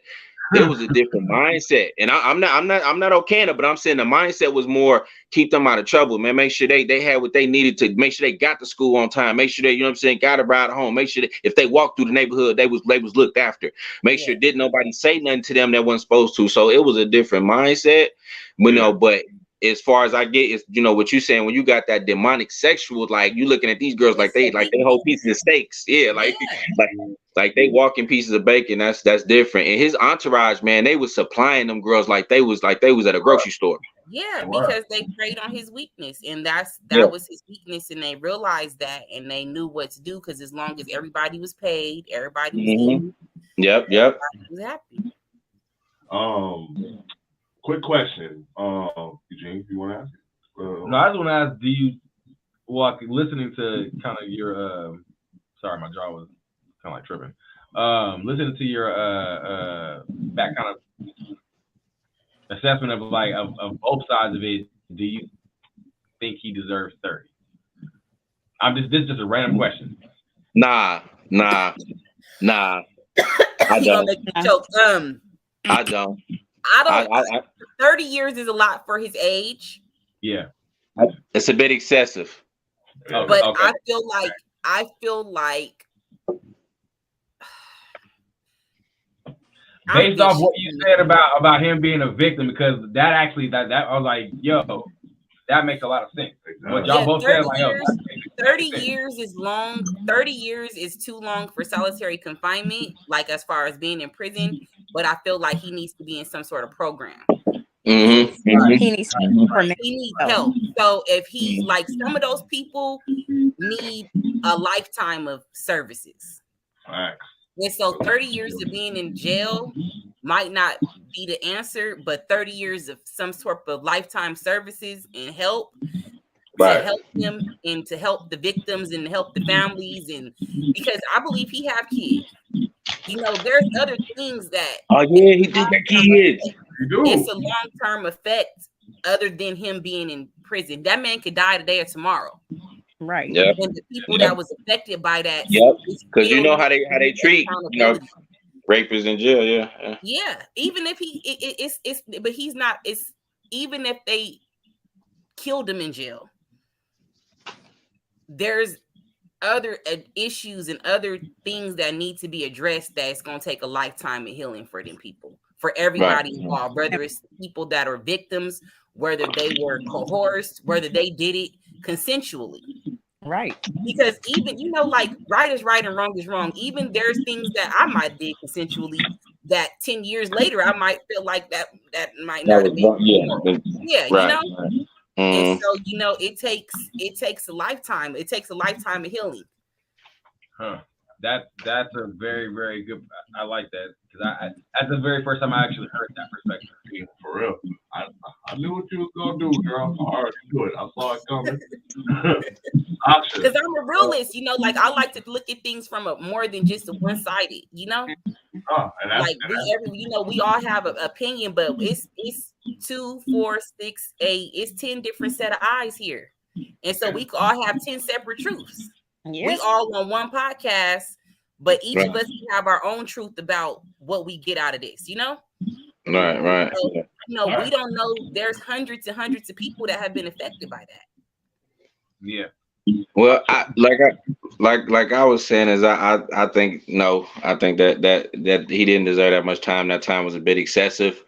it was a different mindset. And I'm not okay, but I'm saying the mindset was more keep them out of trouble, man. Make sure they had what they needed to make sure they got to school on time. Make sure they, you know what I'm saying, got a ride home. Make sure that if they walked through the neighborhood, they was looked after. Make sure didn't nobody say nothing to them that wasn't supposed to. So it was a different mindset, you know, but as far as I get is, you know, what you saying, when you got that demonic sexual, like you looking at these girls like they whole pieces of steaks. Yeah, like they walking pieces of bacon. That's different. And his entourage, man, they was supplying them girls like they was at a grocery store. Yeah, because they preyed on his weakness, and that was his weakness, and they realized that, and they knew what to do, because as long as everybody was paid, everybody was eating. Yep. Everybody was happy. Quick question, Eugene, if you want to ask. No, I just want to ask, well, listening to kind of your sorry, my jaw was kind of like tripping. Listening to your that kind of assessment of like of both sides of it, do you think he deserves 30? This is just a random question. Nah. I don't. Make me choke. I don't. I don't. 30 years is a lot for his age. Yeah, it's a bit excessive. But okay. I feel like based off what you said about him being a victim, because that actually that I was like, yo, that makes a lot of sense. What y'all both said, like, 30 years is long. 30 years is too long for solitary confinement, like as far as being in prison. But I feel like he needs to be in some sort of program. He needs help. So if he, like, some of those people need a lifetime of services. Right. And so 30 years of being in jail might not be the answer, but 30 years of some sort of lifetime services and help to help him and to help the victims and help the families. And because I believe he have kids. You know, there's other things that he did got kids. It's a long-term effect other than him being in prison. That man could die today or tomorrow. Right. Yep. And the people that was affected by that. Yep. Because you know how they treat rapists in jail. Yeah. Yeah. Even if but he's not. It's even if they killed him in jail. There's other issues and other things that need to be addressed. That's going to take a lifetime of healing for them people. For everybody involved, whether it's people that are victims, whether they were coerced, whether they did it consensually. Right. Because even, you know, like right is right and wrong is wrong. Even there's things that I might did consensually that 10 years later, I might feel like that might not have been. Yeah, you know? And so, you know, it takes a lifetime. It takes a lifetime of healing. Huh. That's a very, very good. I like that because that's the very first time I actually heard that perspective. Yeah, for real. I knew what you was gonna do, girl. I already knew it. I saw it coming. Because I'm a realist, you know. Like I like to look at things from a more than just a one-sided, you know. Like we all have an opinion, but it's 2, 4, 6, 8. It's 10 different set of eyes here, and so we all have 10 separate truths. Yes. We all on one podcast, but each of us have our own truth about what we get out of this, you know? Right. So, you know, we don't know. There's hundreds and hundreds of people that have been affected by that. Yeah. Well, I was saying is I think I think that he didn't deserve that much time. That time was a bit excessive,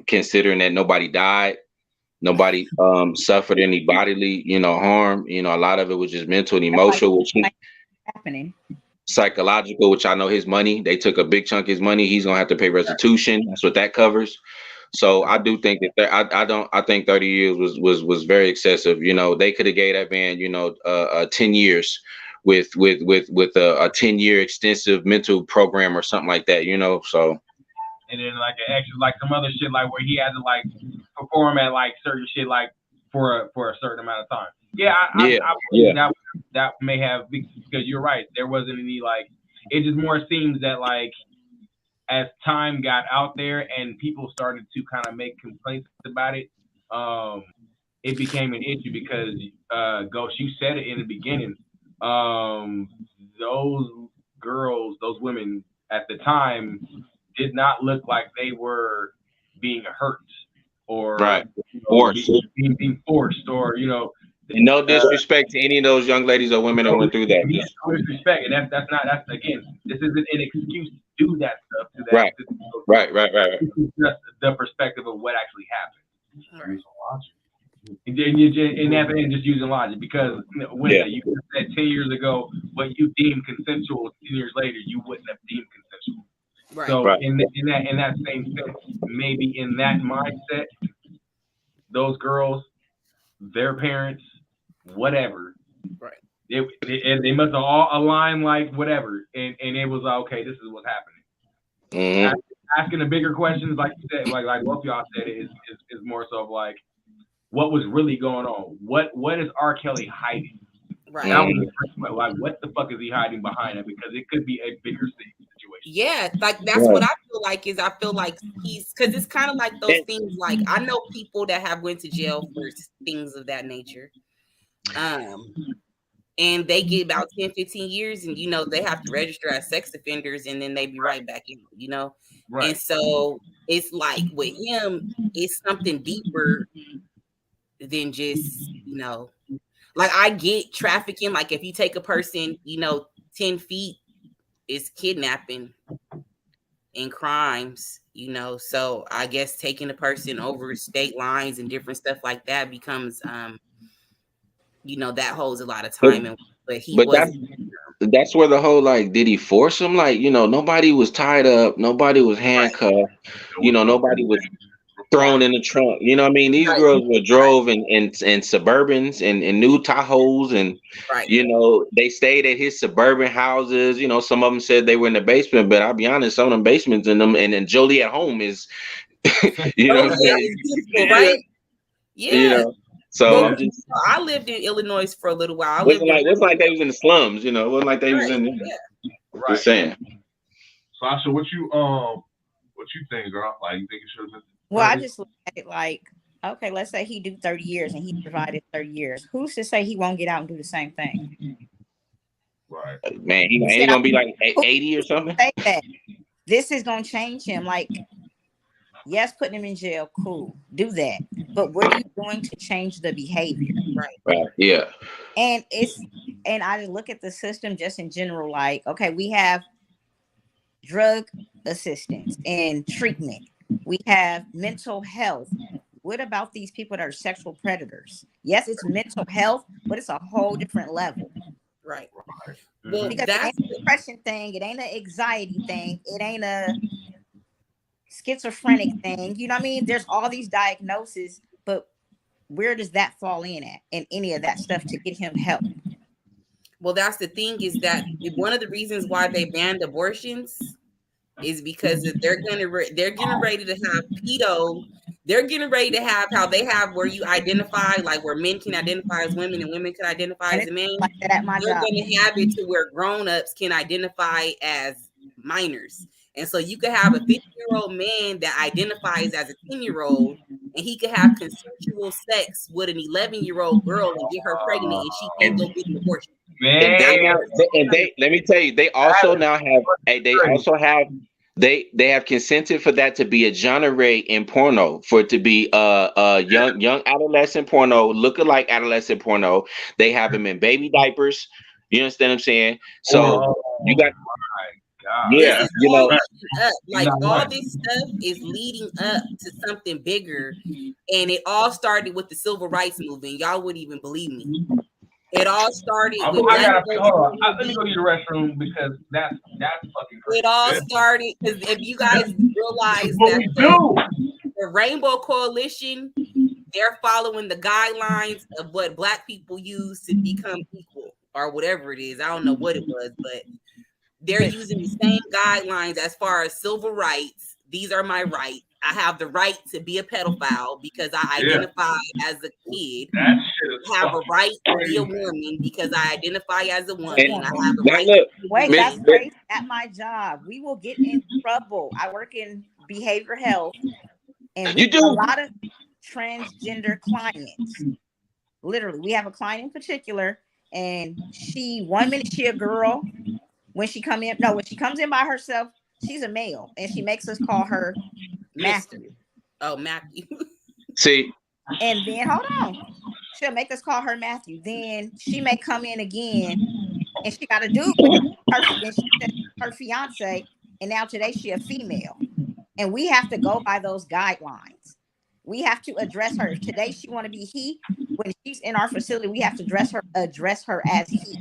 considering that nobody died. Nobody suffered any bodily, harm. A lot of it was just mental and emotional, which happening. Psychological, which I know his money. They took a big chunk of his money. He's gonna have to pay restitution. That's what that covers. So I do think that I think 30 years was very excessive. They could have gave that man, 10 years with a 10-year extensive mental program or something like that. So. And then like an extra, like some other shit, like where he had to like perform at like certain shit, like for a certain amount of time. Yeah, I that may have, because you're right. There wasn't any like, it just more seems that like as time got out there and people started to kind of make complaints about it, it became an issue because Ghost, you said it in the beginning. Those girls, those women at the time did not look like they were being hurt or forced. Being forced or And no disrespect to any of those young ladies or women that went through that. No disrespect, and that's again, this isn't an excuse to do that stuff. To that, right. This is just the perspective of what actually happened. And just using logic, because when you said 10 years ago what you deemed consensual, 10 years later you wouldn't have deemed consensual. Right. So in that same sense, maybe in that mindset, those girls, their parents, whatever, right? They must have all aligned like whatever, and it was like, okay, this is what's happening. Mm-hmm. Asking the bigger questions, like you said, like both y'all said, is more so of like, what was really going on. What is R. Kelly hiding? Right. That was the first one. Like, what the fuck is he hiding behind it? Because it could be a bigger situation. Yeah, like that's what I feel like is I feel like he's because it's kind of like those things. Like I know people that have went to jail for things of that nature. And they get about 10, 15 years and, they have to register as sex offenders and then they be right back in, Right. And so it's like with him, it's something deeper than just, like I get trafficking. Like if you take a person, 10 feet is kidnapping and crimes, so I guess taking a person over state lines and different stuff like that becomes, that holds a lot of time. But that's where the whole like, did he force him? Like, nobody was tied up, nobody was handcuffed, right. Nobody was thrown in the trunk. You know what I mean? These girls were drove in Suburbans and new Tahoes, and they stayed at his suburban houses. Some of them said they were in the basement, but I'll be honest, some of them basements in them and then Jolie at home is, you know what I'm saying? Right? Yeah. So I lived in Illinois for a little while. It wasn't like they was in the slums, it wasn't like they was in right. Just saying. Sasha, what you think, girl? Like, you think it should have been? Well, I just look at it like, okay, let's say he do 30 years and he provided 30 years. Who's to say he won't get out and do the same thing? Right. Man, he ain't gonna be like 80 or something. Say that. This is gonna change him. Like, yes, putting him in jail, cool. Do that. But what are you doing to change the behavior? Right. Yeah. And I look at the system just in general, like, okay, we have drug assistance and treatment. We have mental health. What about these people that are sexual predators? Yes, it's mental health, but it's a whole different level. Right. Well, because it ain't a depression thing, it ain't an anxiety thing, it ain't a schizophrenic thing. You know what I mean? There's all these diagnoses, but where does that fall in at in any of that stuff to get him help? Well, that's the thing, is that one of the reasons why they banned abortions is because they're getting ready to have pedo. They're getting ready to have how they have where you identify, like where men can identify as women and women can identify as men. Like that at my they're job. going to have it to where grown-ups can identify as minors. And so you could have a 50-year-old man that identifies as a 10-year-old, and he could have consensual sex with an 11-year-old girl and get her pregnant, and she can't go get an abortion. And they let me tell you, they also now have they have consented for that to be a genre in porno, for it to be young adolescent porno, lookalike adolescent porno. They have him in baby diapers. You understand what I'm saying? So you got. Yeah, like all this stuff is leading up to something bigger, and it all started with the civil rights movement. Y'all wouldn't even believe me. It all started with. Let me go to the restroom because that's fucking crazy. It all started because if you guys realize that the Rainbow Coalition, they're following the guidelines of what Black people use to become equal or whatever it is. I don't know what it was, but they're using the same guidelines as far as civil rights. These are my rights. I have the right to be a pedophile because I identify as a kid. I have a right to be a woman because I identify as a woman. I have a right. That's crazy. At my job, we will get in trouble. I work in behavioral health, and we have a lot of transgender clients. Literally, we have a client in particular, and 1 minute she a girl. When she comes in by herself, she's a male, and she makes us call her Matthew. Oh, Matthew. See. And then hold on, she'll make us call her Matthew. Then she may come in again, and she got a dude with her fiance, and now today she a female, and we have to go by those guidelines. We have to address her. Today she want to be he. When she's in our facility, we have to address her as he.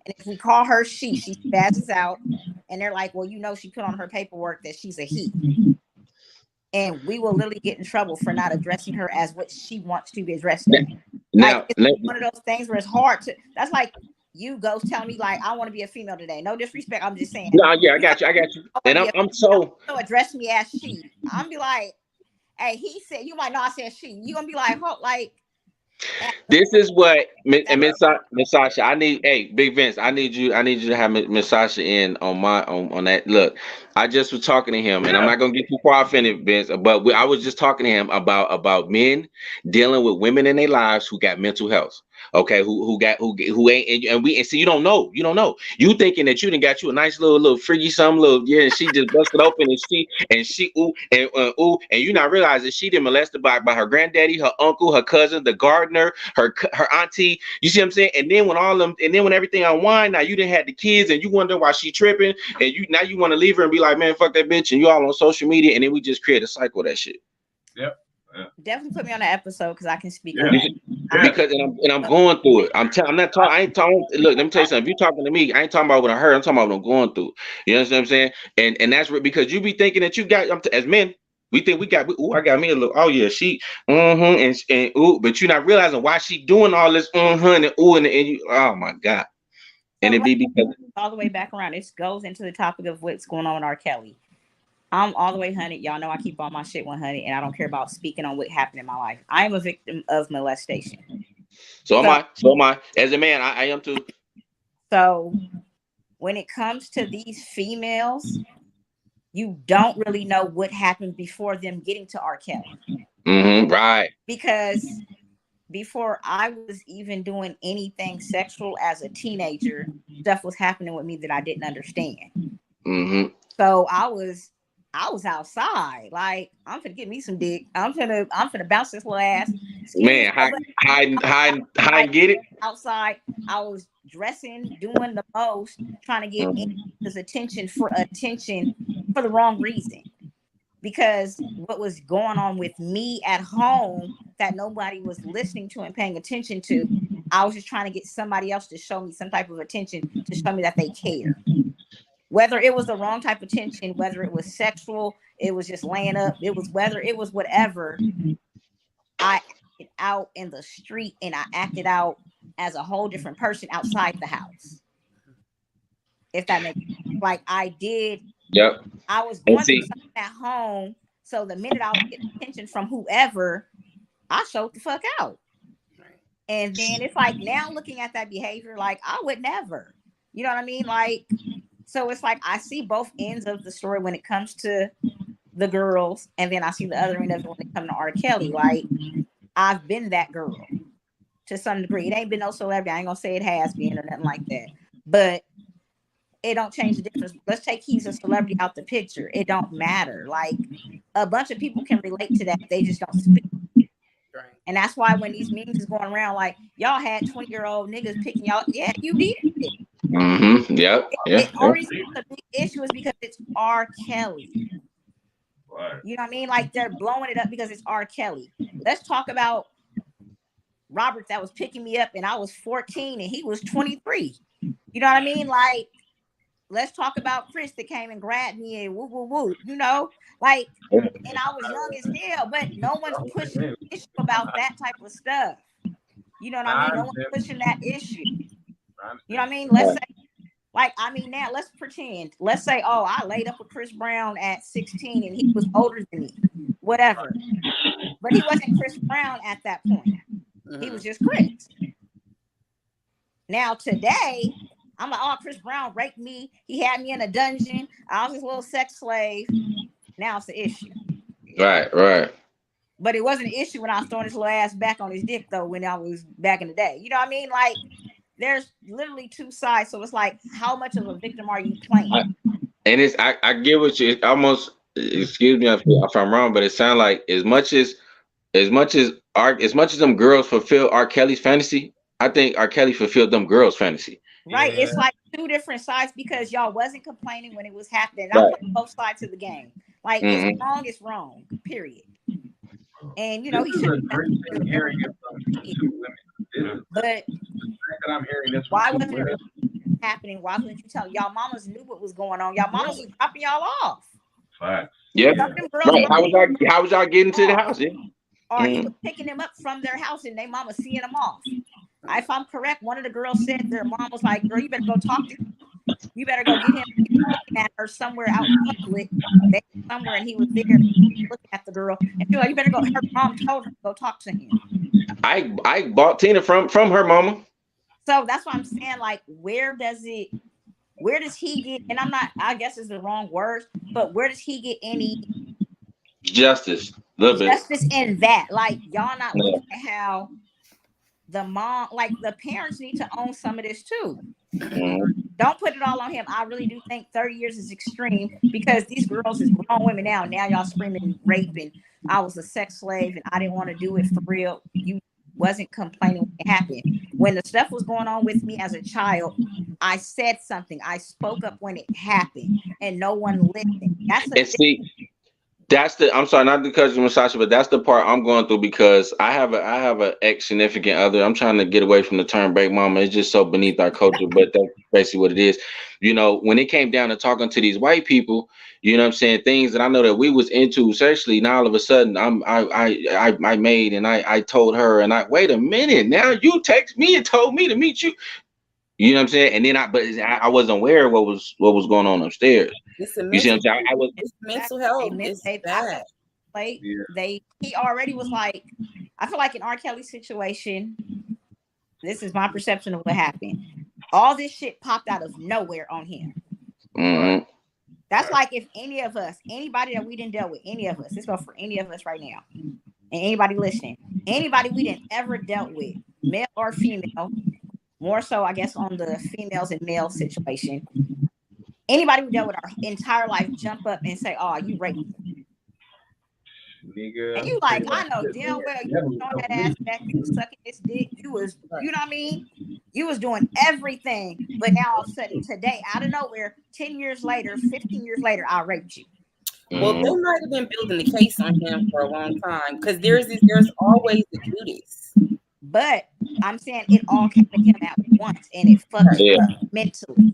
And if we call her she spazzes out, and they're like, well, she put on her paperwork that she's a he. And we will literally get in trouble for not addressing her as what she wants to be addressed as. Now, it's one of those things where it's hard to, that's like you go telling me like, I want to be a female today. No disrespect. I'm just saying. No, yeah, I got you. And I'm so address me as she. I'm be like, hey, he said, you might know I said she. You gonna be like, oh, like, This is what and Miss Sasha. I need, hey, Big Vince. I need you to have Miss Sasha in on that. Look, I just was talking to him, and I'm not gonna get too far offended, Vince. But I was just talking to him about men dealing with women in their lives who got mental health. Okay, who ain't, and see, you don't know. You thinking that you done got you a nice little freaky something, and she just busted open and she ooh and you not realizing she been molested by her granddaddy, her uncle, her cousin, the gardener, her auntie. You see what I'm saying? And then when everything unwind, now you done had the kids and you wonder why she tripping, and you want to leave her and be like, man, fuck that bitch, and you all on social media, and then we just create a cycle of that shit. Yep. Definitely put me on the episode because I can speak on that. Because I'm going through it. I ain't talking. Look, let me tell you something. If you talking to me, I ain't talking about what I heard. I'm talking about what I'm going through. You know what I'm saying? And that's because you be thinking that you got as men. We think I got me a little. Oh yeah, she and ooh, but you're not realizing why she doing all this and ooh and you. Oh my God. And it be because all the way back around. It goes into the topic of what's going on with R. Kelly. I'm all the way 100. Y'all know I keep all my shit 100, and I don't care about speaking on what happened in my life. I am a victim of molestation. So am I. As a man, I am too. So when it comes to these females, you don't really know what happened before them getting to R. Kelly. Mm-hmm, right. Because before I was even doing anything sexual as a teenager, stuff was happening with me that I didn't understand. Mm-hmm. So I was outside, like I'm finna get me some dick. I'm finna bounce this little ass. Man, hide and get it. Outside, I was dressing, doing the most, trying to get his attention for the wrong reason. Because what was going on with me at home that nobody was listening to and paying attention to, I was just trying to get somebody else to show me some type of attention, to show me that they care. Whether it was the wrong type of attention, whether it was sexual, it was just laying up, whether it was whatever, I acted out in the street and I acted out as a whole different person outside the house. If that makes sense. Like I did. Yep. I was going through something at home. So the minute I would get attention from whoever, I showed the fuck out. And then it's like now looking at that behavior, like I would never. You know what I mean? Like, so it's like I see both ends of the story when it comes to the girls, and then I see the other end of it when it comes to R. Kelly. Like, I've been that girl to some degree. It ain't been no celebrity. I ain't gonna say it has been or nothing like that. But it don't change the difference. Let's take he's a celebrity out the picture. It don't matter. Like, a bunch of people can relate to that. They just don't speak. And that's why when these memes is going around, like, y'all had 20-year-old niggas picking y'all. Yeah, you did it. Mm-hmm. Yep. The reason it's a big issue is because it's R. Kelly. Right. You know what I mean? Like, they're blowing it up because it's R. Kelly. Let's talk about Robert that was picking me up and I was 14 and he was 23. You know what I mean? Like, let's talk about Chris that came and grabbed me and woo, woo, woo. You know? Like, and I was young as hell, but no one's pushing the issue about that type of stuff. You know what I mean? No one's pushing that issue. You know what I mean? Let's say, like, I mean, now let's pretend. Let's say, oh, I laid up with Chris Brown at 16 and he was older than me. Whatever. But he wasn't Chris Brown at that point. He was just Chris. Now, today, I'm like, oh, Chris Brown raped me. He had me in a dungeon. I was his little sex slave. Now it's an issue. Right. But it wasn't an issue when I was throwing his little ass back on his dick, though, when I was back in the day. You know what I mean? Like, there's literally two sides. So it's like, how much of a victim are you playing? And it's, I get what you, almost, excuse me if I'm wrong, but it sounds like as much as them girls fulfill R. Kelly's fantasy, I think R. Kelly fulfilled them girls' fantasy. Right. Yeah. It's like two different sides because y'all wasn't complaining when it was happening. I put both sides of the game. Like, it's wrong, it's wrong, period. And, you know, he should have hearing it from two women. But I'm hearing this, why wasn't it happening? Why wouldn't you tell y'all mamas knew what was going on? Y'all mamas was dropping y'all off. Right. Yeah. Right. How was y'all getting to the house? Yeah. Or he was picking them up from their house and they mama seeing them off. If I'm correct, one of the girls said their mom was like, girl, you better go talk to him. You better go get him. Looking at her somewhere out in public, somewhere, and he was there looking at the girl. And she was like, you better go. Her mom told her to go talk to him. I bought Tina from her mama. So that's what I'm saying. Like, where does he get? And I guess it's the wrong word, but where does he get any justice? Justice in that? Like, y'all not looking at how the mom, like the parents need to own some of this too. Don't put it all on him. I really do think 30 years is extreme because these girls is grown women now. Now y'all screaming rape and I was a sex slave and I didn't want to do it for real. You wasn't complaining when it happened. When the stuff was going on with me as a child, I said something. I spoke up when it happened and no one listened. I'm sorry, not because you're Sasha, but that's the part I'm going through because I have a ex significant other. I'm trying to get away from the term "baby mama." It's just so beneath our culture, but that's basically what it is. You know, when it came down to talking to these white people, you know what I'm saying, things that I know that we was into sexually. Now all of a sudden, I made and I told her, and wait a minute, now you text me and told me to meet you. You know what I'm saying? And then I wasn't aware of what was going on upstairs. You see what I'm saying? It's mental health. It's bad. Like he already was like, I feel like in R. Kelly's situation, this is my perception of what happened. All this shit popped out of nowhere on him. Mm-hmm. That's like if anybody that we didn't deal with, any of us, let's go for any of us right now, and anybody listening, anybody we didn't ever dealt with, male or female. More so, I guess, on the females and male situation. Anybody we dealt with our entire life jump up and say, "Oh, you raped me." Nigga, and you like, I know damn well you was on that ass back, you was sucking this dick, you was, you know what I mean? You was doing everything, but now all of a sudden today, out of nowhere, 10 years later, 15 years later, I raped you. Well, they might have been building the case on him for a long time because there's always the Judas. But I'm saying it all came to him at once, and it fucked him up mentally.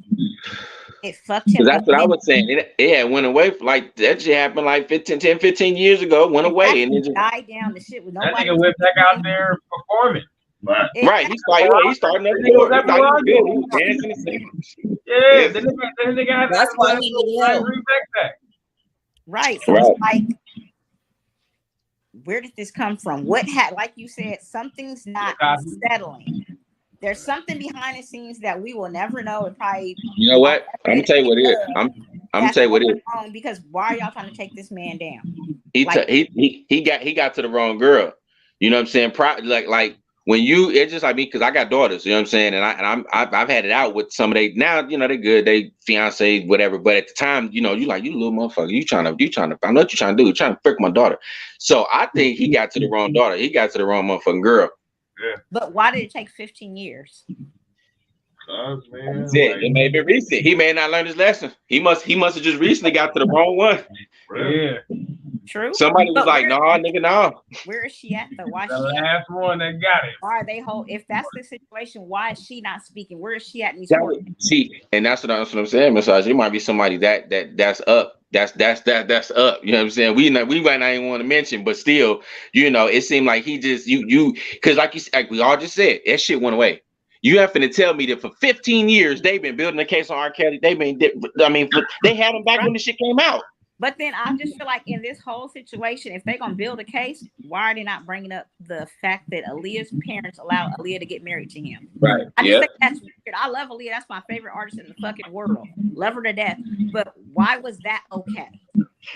It fucked him up. That's what I was saying. It went away. Like that shit happened like 15 years ago. Went away and it just died down. The shit with nobody. That nigga went back out there performing. Right. He started another tour. He was dancing and singing. Yeah. The nigga had that's why he needed back. Right. So it's like, where did this come from? What had, like you said, something's not settling. There's something behind the scenes that we will never know. And probably, you know what? I'm gonna tell you what it is. I'm gonna tell you what it is. Because why are y'all trying to take this man down? He got to the wrong girl. You know what I'm saying? Like when it's just like me because I got daughters. You know what I'm saying? And I've had it out with some of they now. You know they're good. They fiance whatever. But at the time, you know, you little motherfucker. You trying to. I know what you're trying to do. You're trying to frick my daughter. So I think he got to the wrong daughter. He got to the wrong motherfucking girl. Yeah. But why did it take 15 years? Because, man, it may be recent. He may not learn his lesson. He must have just recently got to the wrong one. Yeah. True. Somebody was like, "No, nigga, no." Where is she at though? Why the she last one that got it? Why are they if that's the situation, why is she not speaking? Where is she at in these See, and that's what I'm saying, Massage. It might be somebody that's up. That's up. You know what I'm saying? We might not even want to mention, but still, you know, it seemed like he just because like we all just said, that shit went away. You have to tell me that for 15 years they've been building a case on R. Kelly. They had him back when the shit came out. But then I just feel like in this whole situation, if they're gonna build a case, why are they not bringing up the fact that Aaliyah's parents allowed Aaliyah to get married to him? Right. I just think that's weird. I love Aaliyah. That's my favorite artist in the fucking world. Love her to death. But why was that okay?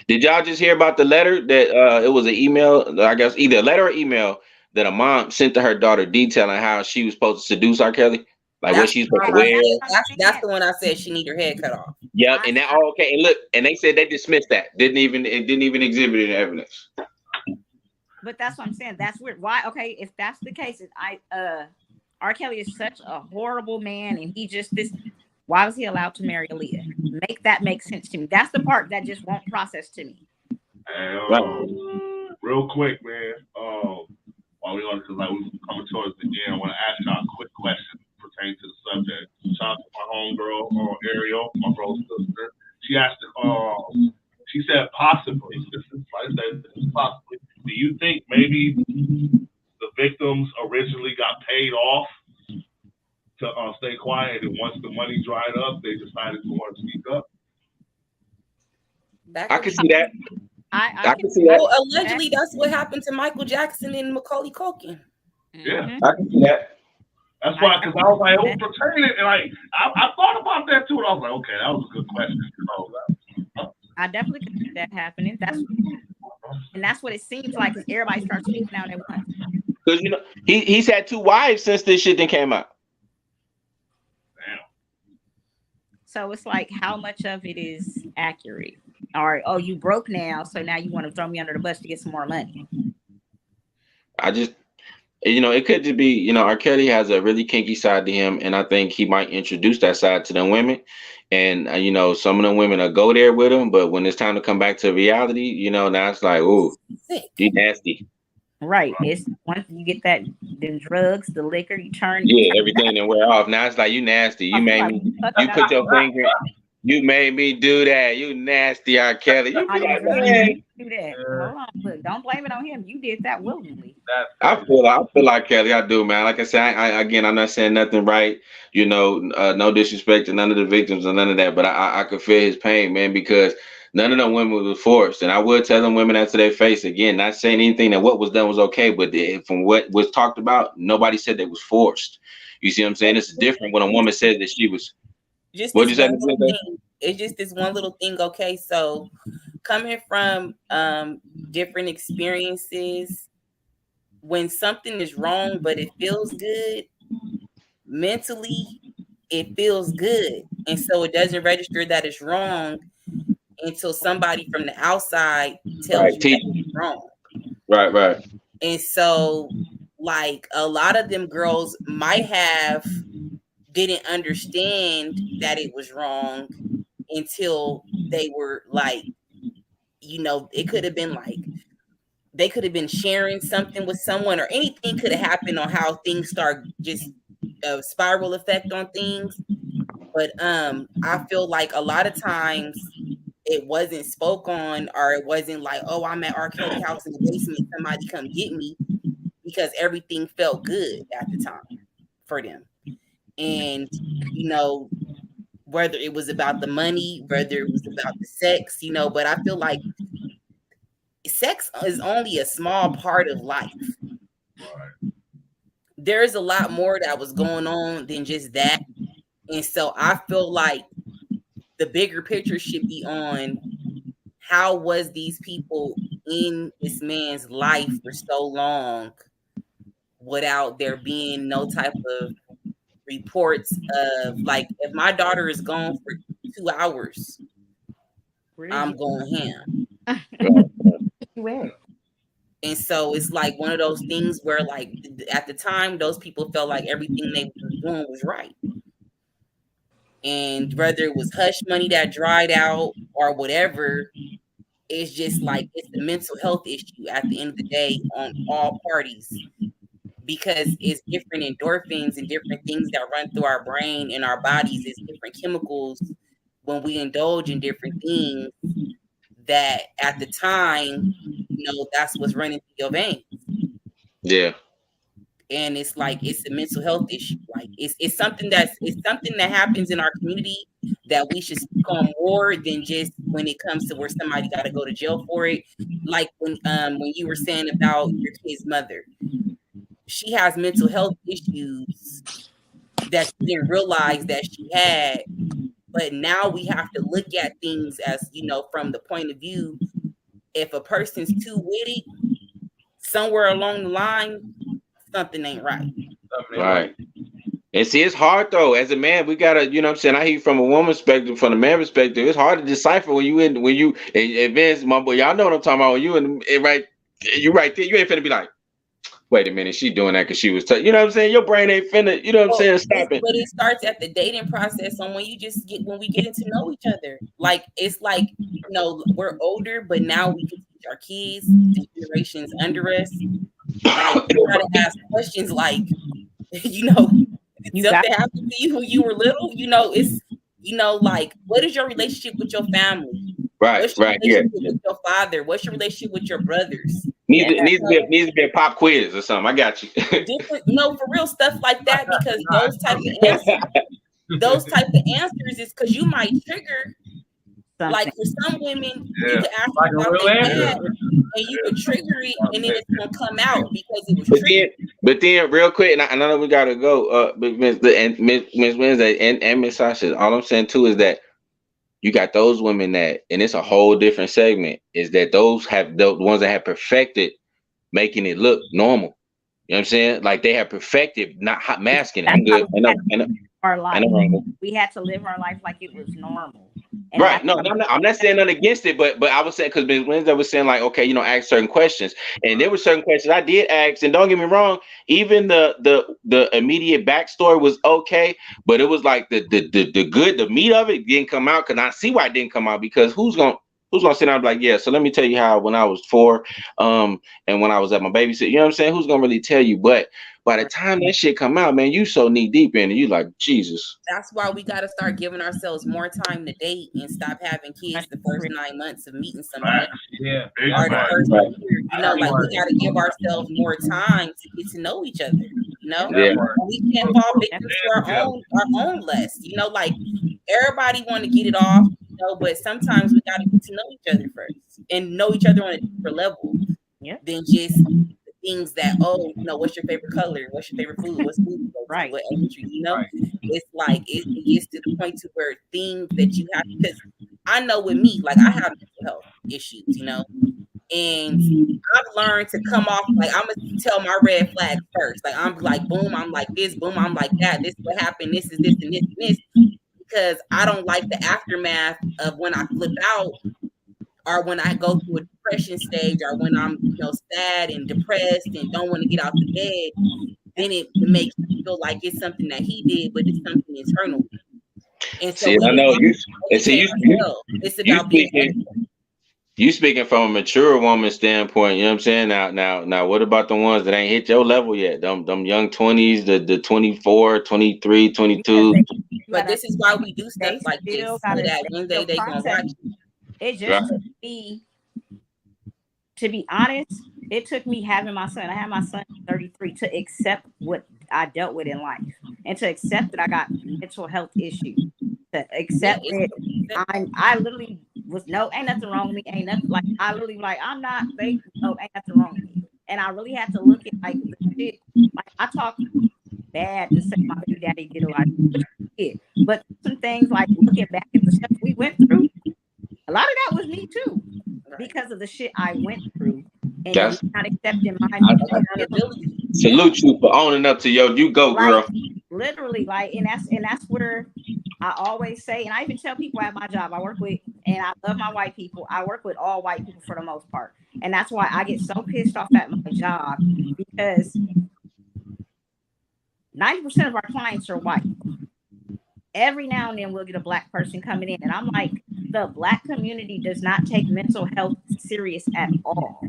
Did y'all just hear about the letter that it was an email? I guess either a letter or email that a mom sent to her daughter detailing how she was supposed to seduce R. Kelly. Like what she's supposed to wear. That's the one I said she need her head cut off. Yep, and that all okay. And look, and they said they dismissed that. Didn't even exhibit any evidence. But that's what I'm saying. That's weird. Why? Okay, if that's the case, R. Kelly is such a horrible man, and he just why was he allowed to marry Aaliyah? Make sense to me. That's the part that just won't process to me. And, real quick, man. While we on, because like we coming towards the end, I want to ask y'all a quick question pertaining to the subject. Shout out to my homegirl, Ariel, my bro's sister. She asked, she said, possibly. This is possibly. Do you think maybe the victims originally got paid off to stay quiet, and once the money dried up, they decided to want to speak up? I can see that. I can see that. Well, allegedly, that's what happened to Michael Jackson and Macaulay Culkin. Yeah, I can see that. That's why, because I was like, who's pertaining? And like, I thought about that too. And I was like, okay, that was a good question. I definitely could see that happening. That's what it seems like, because everybody starts speaking out at once. Because he's had 2 wives since this shit then came out. Damn. So it's like, how much of it is accurate? Or, oh, you broke now, so now you want to throw me under the bus to get some more money. I just, it could just be, R. Kelly has a really kinky side to him, and I think he might introduce that side to them women. And some of them women will go there with him, but when it's time to come back to reality, now it's like, ooh, you nasty. Right. It's once you get the drugs, the liquor, you turn. Yeah, everything then wear off. Now it's like, you nasty. You made me. You put your finger. You made me do that. You nasty, R. Kelly. You be like, man. Do that. Hold on, look, don't blame it on him. You did that willingly. I feel like Kelly. I do, man. Like I said, I'm not saying nothing right. No disrespect to none of the victims or none of that. But I could feel his pain, man, because none of them women was forced. And I would tell them women that to their face, again, not saying anything that what was done was okay, but from what was talked about, nobody said they was forced. You see what I'm saying? It's different when a woman says that she was. What'd you say? It's just this one little thing. Okay, so coming from different experiences, when something is wrong but it feels good, mentally it feels good, and so it doesn't register that it's wrong until somebody from the outside tells you that it's wrong. Right. And so, like, a lot of them girls didn't understand that it was wrong until they were like, it could have been like, they could have been sharing something with someone, or anything could have happened on how things start, just a spiral effect on things. But I feel like a lot of times it wasn't spoke on, or it wasn't like, oh, I'm at R. Kelly house in the basement, somebody come get me, because everything felt good at the time for them. And, whether it was about the money, whether it was about the sex, but I feel like sex is only a small part of life. Right. There's a lot more that was going on than just that. And so I feel like the bigger picture should be on how was these people in this man's life for so long without there being no type of reports of, like, if my daughter is gone for 2 hours, I'm going ham. And so it's like one of those things where, like, at the time, those people felt like everything they were doing was right. And whether it was hush money that dried out or whatever, it's just like, it's a mental health issue at the end of the day on all parties. Because it's different endorphins and different things that run through our brain and our bodies. It's different chemicals when we indulge in different things that at the time, that's what's running through your veins. Yeah. And it's like, it's a mental health issue. Like, it's something that happens in our community that we should speak on more than just when it comes to where somebody got to go to jail for it. Like when you were saying about your kid's mother. She has mental health issues that she didn't realize that she had. But now we have to look at things as, from the point of view, if a person's too witty, somewhere along the line, something ain't right. Right. And see, it's hard though. As a man, we gotta, I hear from a woman's perspective, from the man perspective, it's hard to decipher when you and Vince, my boy, y'all know what I'm talking about. When you right there, you ain't finna be like, wait a minute, she doing that because she was, you know what I'm saying? Your brain ain't finna, you know what I'm saying? Stop it. But it starts at the dating process on when we get into know each other. Like, it's like, we're older, but now we can teach our kids, the generations under us. Like, you gotta ask questions like, something happened to you when you were little? It's, like, what is your relationship with your family? Right, What's your relationship with your father? What's your relationship with your brothers? Needs to be a pop quiz or something. I got you. For real, stuff like that, because those type of answers is because you might trigger something. Like for some women, you could ask like about their dad, and you could trigger it, and then it's gonna come out because it was triggered. But then, real quick, and I know we gotta go. Ms. Winsday and Miss Sasha. All I'm saying too is that you got those women that, and it's a whole different segment. Is that those have the ones that have perfected making it look normal. You know what I'm saying? Like they have perfected not hot masking it. I'm good. Our life. We had to live our life like it was normal. And right. No, I'm not saying nothing against it, but I was saying, because Ms. Winsday was saying like, okay, ask certain questions, and there were certain questions I did ask, and don't get me wrong, even the immediate backstory was okay, but it was like the meat of it didn't come out, because I see why it didn't come out, because who's gonna sit down and be like, yeah, so let me tell you how when I was 4, and when I was at my babysit, you know what I'm saying? Who's gonna really tell you? But by the time that shit come out, man, you so knee deep in it, you like, Jesus. That's why we got to start giving ourselves more time to date and stop having kids the first 9 months of meeting somebody. Yeah. Or the first year, like we got to give ourselves more time to get to know each other. Yeah. We can't fall victim to our own lust. Like everybody want to get it off, but sometimes we got to get to know each other first and know each other on a deeper level than just things that, what's your favorite color? What's your favorite food? What's food? Right. What elementary? It's like it gets to the point to where things that you have, because I know with me, like I have mental health issues, and I've learned to come off like I'm gonna tell my red flag first. Like I'm like, boom, I'm like this, boom, I'm like that. This is what happened. This is this and this and this, because I don't like the aftermath of when I flip out, or when I go through a depression stage, or when I'm, sad and depressed and don't want to get out the bed, then it makes me feel like it's something that he did, but it's something internal. And so I know you. And see, it's about being. You speaking from a mature woman standpoint, you know what I'm saying? Now, what about the ones that ain't hit your level yet? Them young 20s, the 24, 23, 22. But this is why we do stuff like this, so that one day they gonna watch. It just took me, to be honest, it took me having my son. I had my son at 33 to accept what I dealt with in life, and to accept that I got mental health issues. To accept that I literally was ain't nothing wrong with me. Ain't nothing, like I literally like I'm not fake. No, ain't nothing wrong with me. And I really had to look at like the shit. Like I talk bad to say my baby daddy did a lot of shit, but some things like looking back at the stuff we went through. A lot of that was me too, because of the shit I went through, and not accepting my ability. Salute you for owning up to you go, girl. Literally, like, and that's where I always say, and I even tell people at my job I work with, and I love my white people. I work with all white people for the most part, and that's why I get so pissed off at my job, because 90% of our clients are white. Every now and then we'll get a black person coming in, and I'm like, the black community does not take mental health serious at all.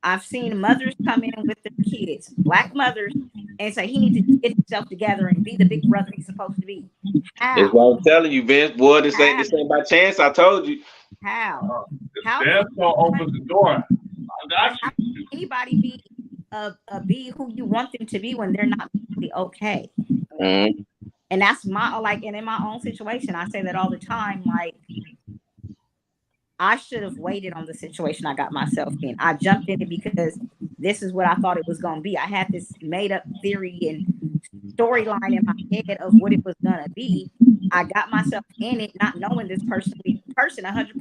I've seen mothers come in with their kids, black mothers, and say he needs to get himself together and be the big brother he's supposed to be. How? That's what I'm telling you, Vince. Boy, this ain't by chance. I told you. How? That's what opens the door. I got you. How can anybody be who you want them to be when they're not really okay? Mm-hmm. And that's and in my own situation, I say that all the time. Like, I should have waited on the situation I got myself in. I jumped in it because this is what I thought it was going to be. I had this made up theory and storyline in my head of what it was going to be. I got myself in it, not knowing this person 100%.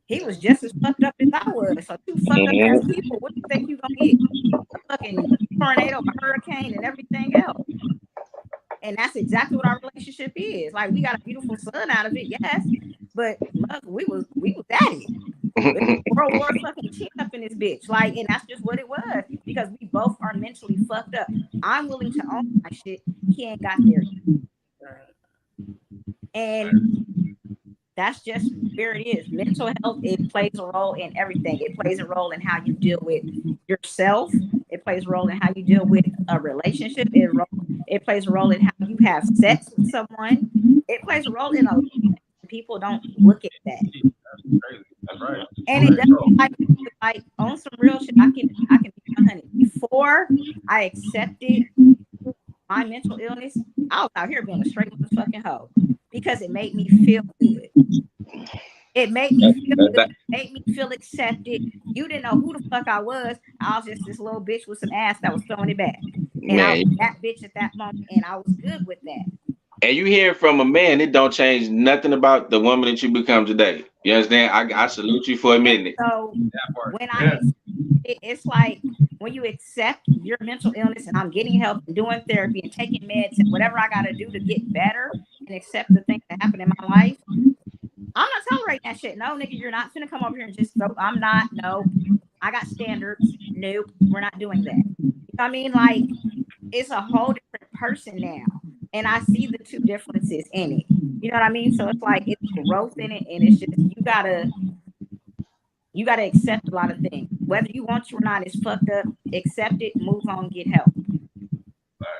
He was just as fucked up as I was. So two fucked up ass people, what do you think you're going to get? A fucking tornado, a hurricane, and everything else. And that's exactly what our relationship is. Like, we got a beautiful son out of it, yes, but we was at it. World War fucking 10 up in this bitch. Like, and that's just what it was, because we both are mentally fucked up. I'm willing to own my shit. He ain't got there yet. And that's just where it is. Mental health, it plays a role in everything. It plays a role in how you deal with yourself. It plays a role in how you deal with a relationship. It plays a role in how you have sex with someone. It plays a role in a lot of things. People don't look at that. That's right. And it doesn't, like on some real shit. I can be 100. Before I accepted my mental illness, I was out here being a straight motherfucking hoe, because it made me feel good. It made me feel good. Made me feel accepted. You didn't know who the fuck I was. I was just this little bitch with some ass that was throwing it back. And I was that bitch at that moment, and I was good with that. And you hear from a man, it don't change nothing about the woman that you become today. You understand? I salute you for admitting it. So when it's like when you accept your mental illness, and I'm getting help and doing therapy and taking meds and whatever I got to do to get better and accept the things that happen in my life. I'm not tolerating that shit. No, nigga, you're not finna come over here and just throw. I'm not. No, I got standards. Nope, we're not doing that. You know what I mean? Like, it's a whole different person now. And I see the two differences in it. You know what I mean? So it's like it's growth in it, and it's just you gotta accept a lot of things. Whether you want to or not, it's fucked up. Accept it, move on, get help.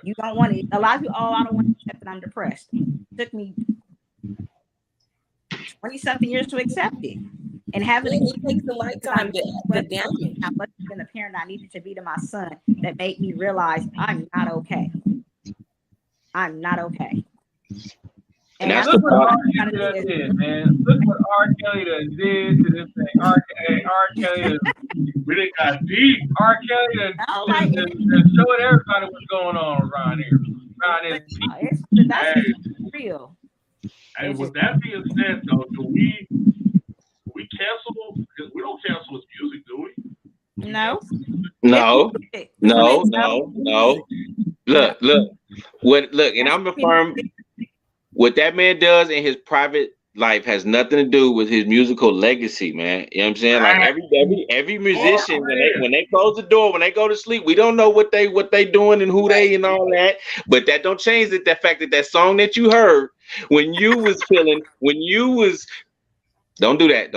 You don't want it. A lot of people, I don't want to accept that I'm depressed. It took me 20-something years to accept it. And having it takes a lifetime to damage. I must have been the parent I needed to be to my son that made me realize I'm not okay. I'm not okay. And that's look what R. Kelly did, man. Look what R. Kelly did to this thing. R. Kelly we didn't got deep. R. Kelly showed everybody what's going on around here. That's real. And with that being said, though, do we cancel? Because we don't cancel his music, do we? No. Look, and I'm affirm what that man does in his private life has nothing to do with his musical legacy, man. You know what I'm saying? Like every musician, when they close the door, when they go to sleep, we don't know what they doing and who they and all that. But that don't change it. The fact that song that you heard when you was don't do that.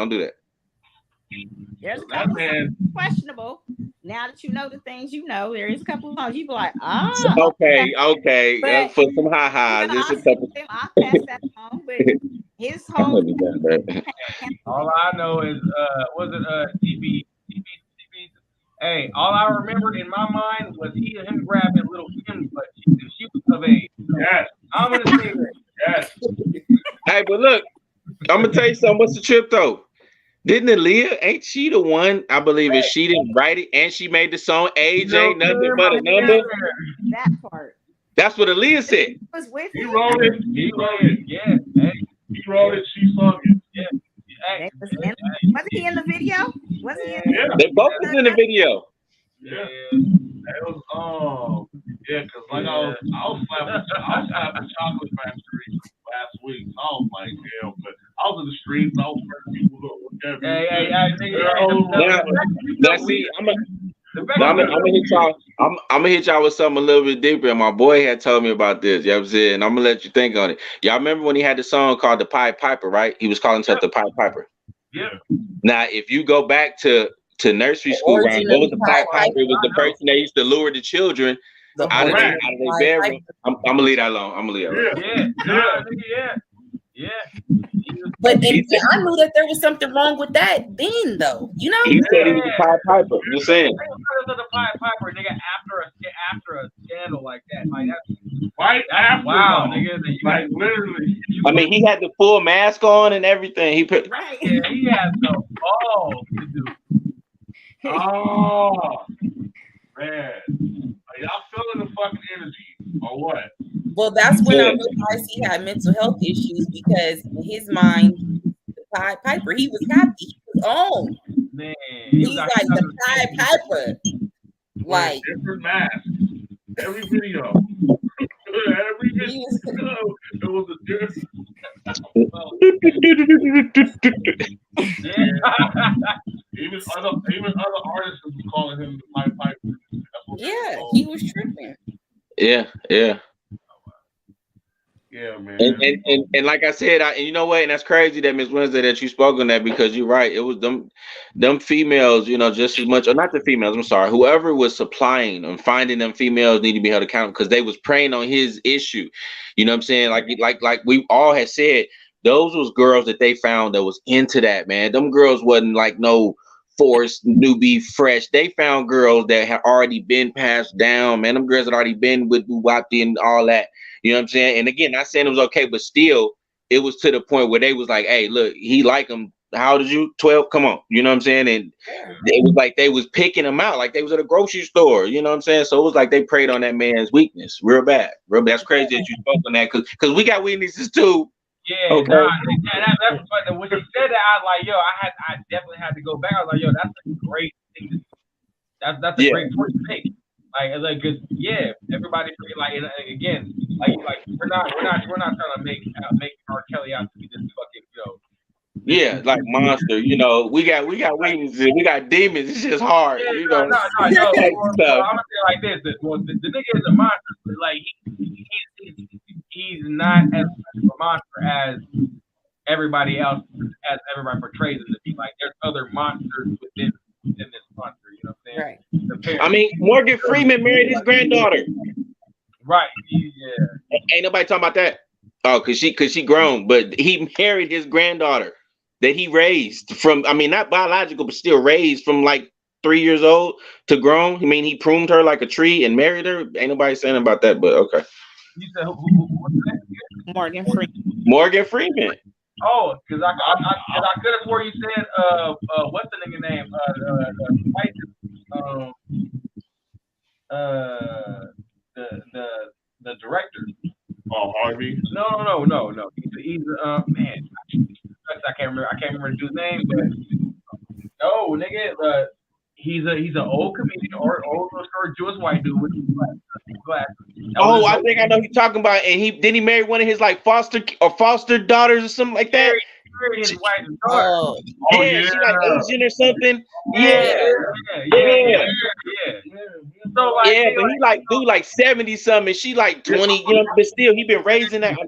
There's a couple of questionable. Now that you know the things you know, there is a couple of songs you be like, okay. For some ha-has, there's a couple. I'll pass that on, but his whole. All I know is, TB. Hey, all I remembered in my mind was him grabbing little Kim's butt cheeks, and she was of age. Yes, I'm gonna say that. Yes. Hey, but look, I'm gonna tell you something. What's the trip though? Didn't Aaliyah, ain't she the one, I believe, if she didn't write it and she made the song Age Ain't Nothing But a Number? That part. That's what Aaliyah said. He wrote it. Yeah. He wrote it, she sung it. Yeah. Wasn't he in the video? They both was in the video. Yeah. That was because like I was slapping Chocolate Factory last week. I was like, damn, but I was in the streets. I was hurting people. Now see, I'm gonna hit y'all with something a little bit deeper. And my boy had told me about this. You know what I'm saying? I'm gonna let you think on it. Y'all remember when he had the song called The Pied Piper, right? He was calling himself the Pied Piper. Yeah. Now, if you go back to nursery school, right? What was the Pied Piper? It was the person that used to lure the children out of their bedroom. I'm gonna leave that alone. Yeah. But I knew that there was something wrong with that then, though. You know, he said he was a Pied Piper. You saying? The Pied Piper, nigga, after a scandal like that, like that's right after. Wow, nigga, like literally. I mean, he had the full mask on and everything. He put right. Yeah, he had the balls to do. Oh man, are y'all feeling the fucking energy or what? Well, that's when I realized he had mental health issues because in his mind, the Pied Piper, he was happy, he was on. Man, he's like the Pied Piper, like different masks, every video. It was a different. Even other artists was calling him the Pied Piper. Yeah, he was tripping. Yeah. Yeah, man. And like I said, and you know what? And that's crazy that Ms Winsday that you spoke on that, because you're right. It was them females, you know, just as much, or not the females. I'm sorry. Whoever was supplying and finding them females need to be held accountable because they was preying on his issue. You know what I'm saying? Like we all had said, those was girls that they found that was into that, man. Them girls wasn't like no forced newbie fresh. They found girls that had already been passed down, man. Them girls had already been with Buwati and all that. You know what I'm saying? And again, not saying it was okay, but still, it was to the point where they was like, hey, look, he like him. How old are you? 12. Come on, you know what I'm saying? And it was like they was picking him out, like they was at a grocery store. You know what I'm saying? So it was like they preyed on that man's weakness, real bad. That's crazy that you spoke on that, because we got weaknesses too. Yeah, okay. That's funny. When she said that, I was like, yo, I definitely had to go back. I was like, yo, that's a great thing. That's a great point to make. Like, cause everybody like, and again, like we're not trying to make R. Kelly out to be this fucking, Yeah, like monster. You know, we got weaknesses, we got demons. It's just hard. Yeah, you know. No. I'm gonna say it like this. Well, the nigga is a monster, but like he's not as much a monster as everybody else, as everybody portrays him to be. Like, there's other monsters within this monster. You know what I'm saying? Right. I mean, Morgan Freeman married his granddaughter. Right. Yeah. Ain't nobody talking about that. Oh, cause she grown, but he married his granddaughter that he raised from. I mean, not biological, but still raised from like 3 years old to grown. I mean, he pruned her like a tree and married her. Ain't nobody saying about that, but okay. You said what's that? Morgan Freeman. Morgan Freeman. Oh, because I could have swore you said what's the nigga name? The director. Oh, Harvey. No. He's man. I can't remember the dude's name, but no, nigga. He's an old comedian or old short Jewish white dude with glasses. Oh, I think I know who you're talking about. And he married one of his like foster daughters or something like that. He married his wife's daughter. Yeah, she like Asian or something. Yeah. So like, but he like dude like 70 something. She like 20. You know, but still he been raising that.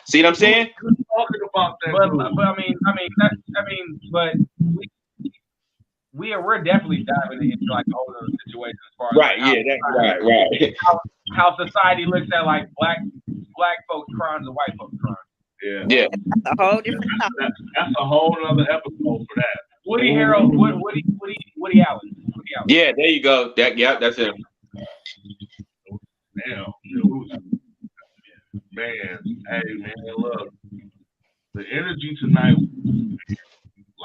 See what I'm saying? Talking about that, but we're definitely diving into like all those situations as far as right. How society looks at like black folks' crimes and white folks' crimes. Yeah. That's a whole different topic. That's a whole other episode for that. Woody Allen. Yeah, there you go. That's him. Damn, man. Hey, man, look, the energy tonight,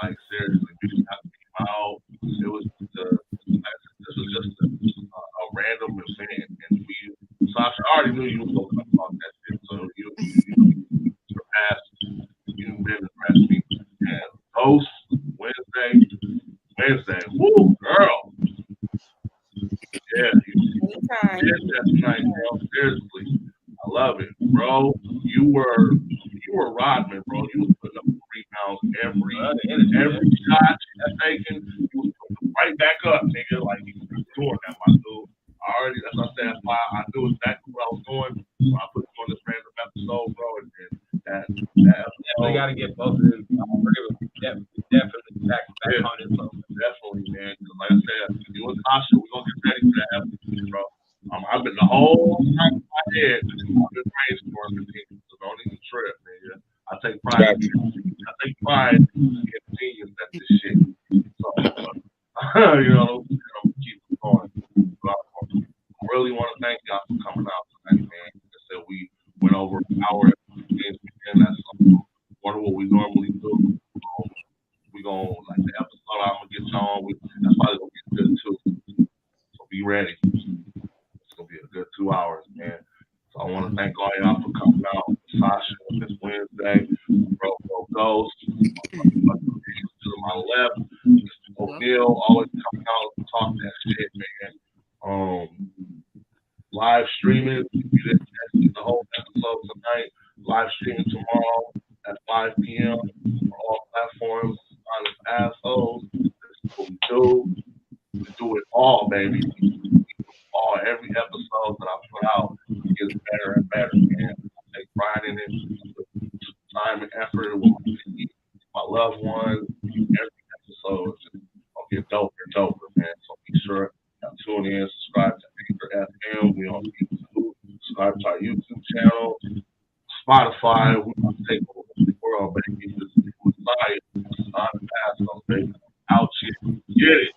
like seriously, we got out. It was this was just a random event, and Sasha, I already knew you was gonna come about that shit, so you surpassed, you been impressed me. And Ghost Wednesday, woo, girl. Yeah, tonight, bro. Seriously, I love it, bro. You were Rodman, bro. You was putting up rebounds every shot that's taken. You was putting right back up, nigga. Like, you was doing that, my dude. That's what I said. That's why I knew exactly what I was doing when I put you on this random episode, bro. And that episode, we gotta get both of them. Definitely back on it, bro. Definitely, man. Like I said, you and Sasha, we're gonna get ready for that episode, bro. I've been the whole time in my head, I've been brainstorming things, so don't even trip, nigga. I take pride in being genius at this shit. So, keep it going. I really want to thank y'all for coming out tonight, man. Like I said, we went over an hour and that's one of what we normally do. We gonna, like, the episode I'm gonna get y'all on, that's probably gonna be good too. So be ready. It's gonna be a good 2 hours, man. So I want to thank all y'all for coming out. Sasha, Ms Winsday, Bro Ghost, to my left, Mr. O'Neill, always coming out and talk that shit, man. Live streaming, if you didn't catch the whole episode tonight, live streaming tomorrow at 5 p.m. on all platforms. Honest assholes. This is what we do. We do it all, baby. Every episode that I put out gets better and better, man. I take pride in it. Time and effort with my loved ones. Every episode is just gonna get doper and doper, man. So be sure to tune in, subscribe to Anchor FM. We on YouTube. Subscribe to our YouTube channel. Spotify. We're gonna take over the world, baby. Just inside, baby. Out here. Get it.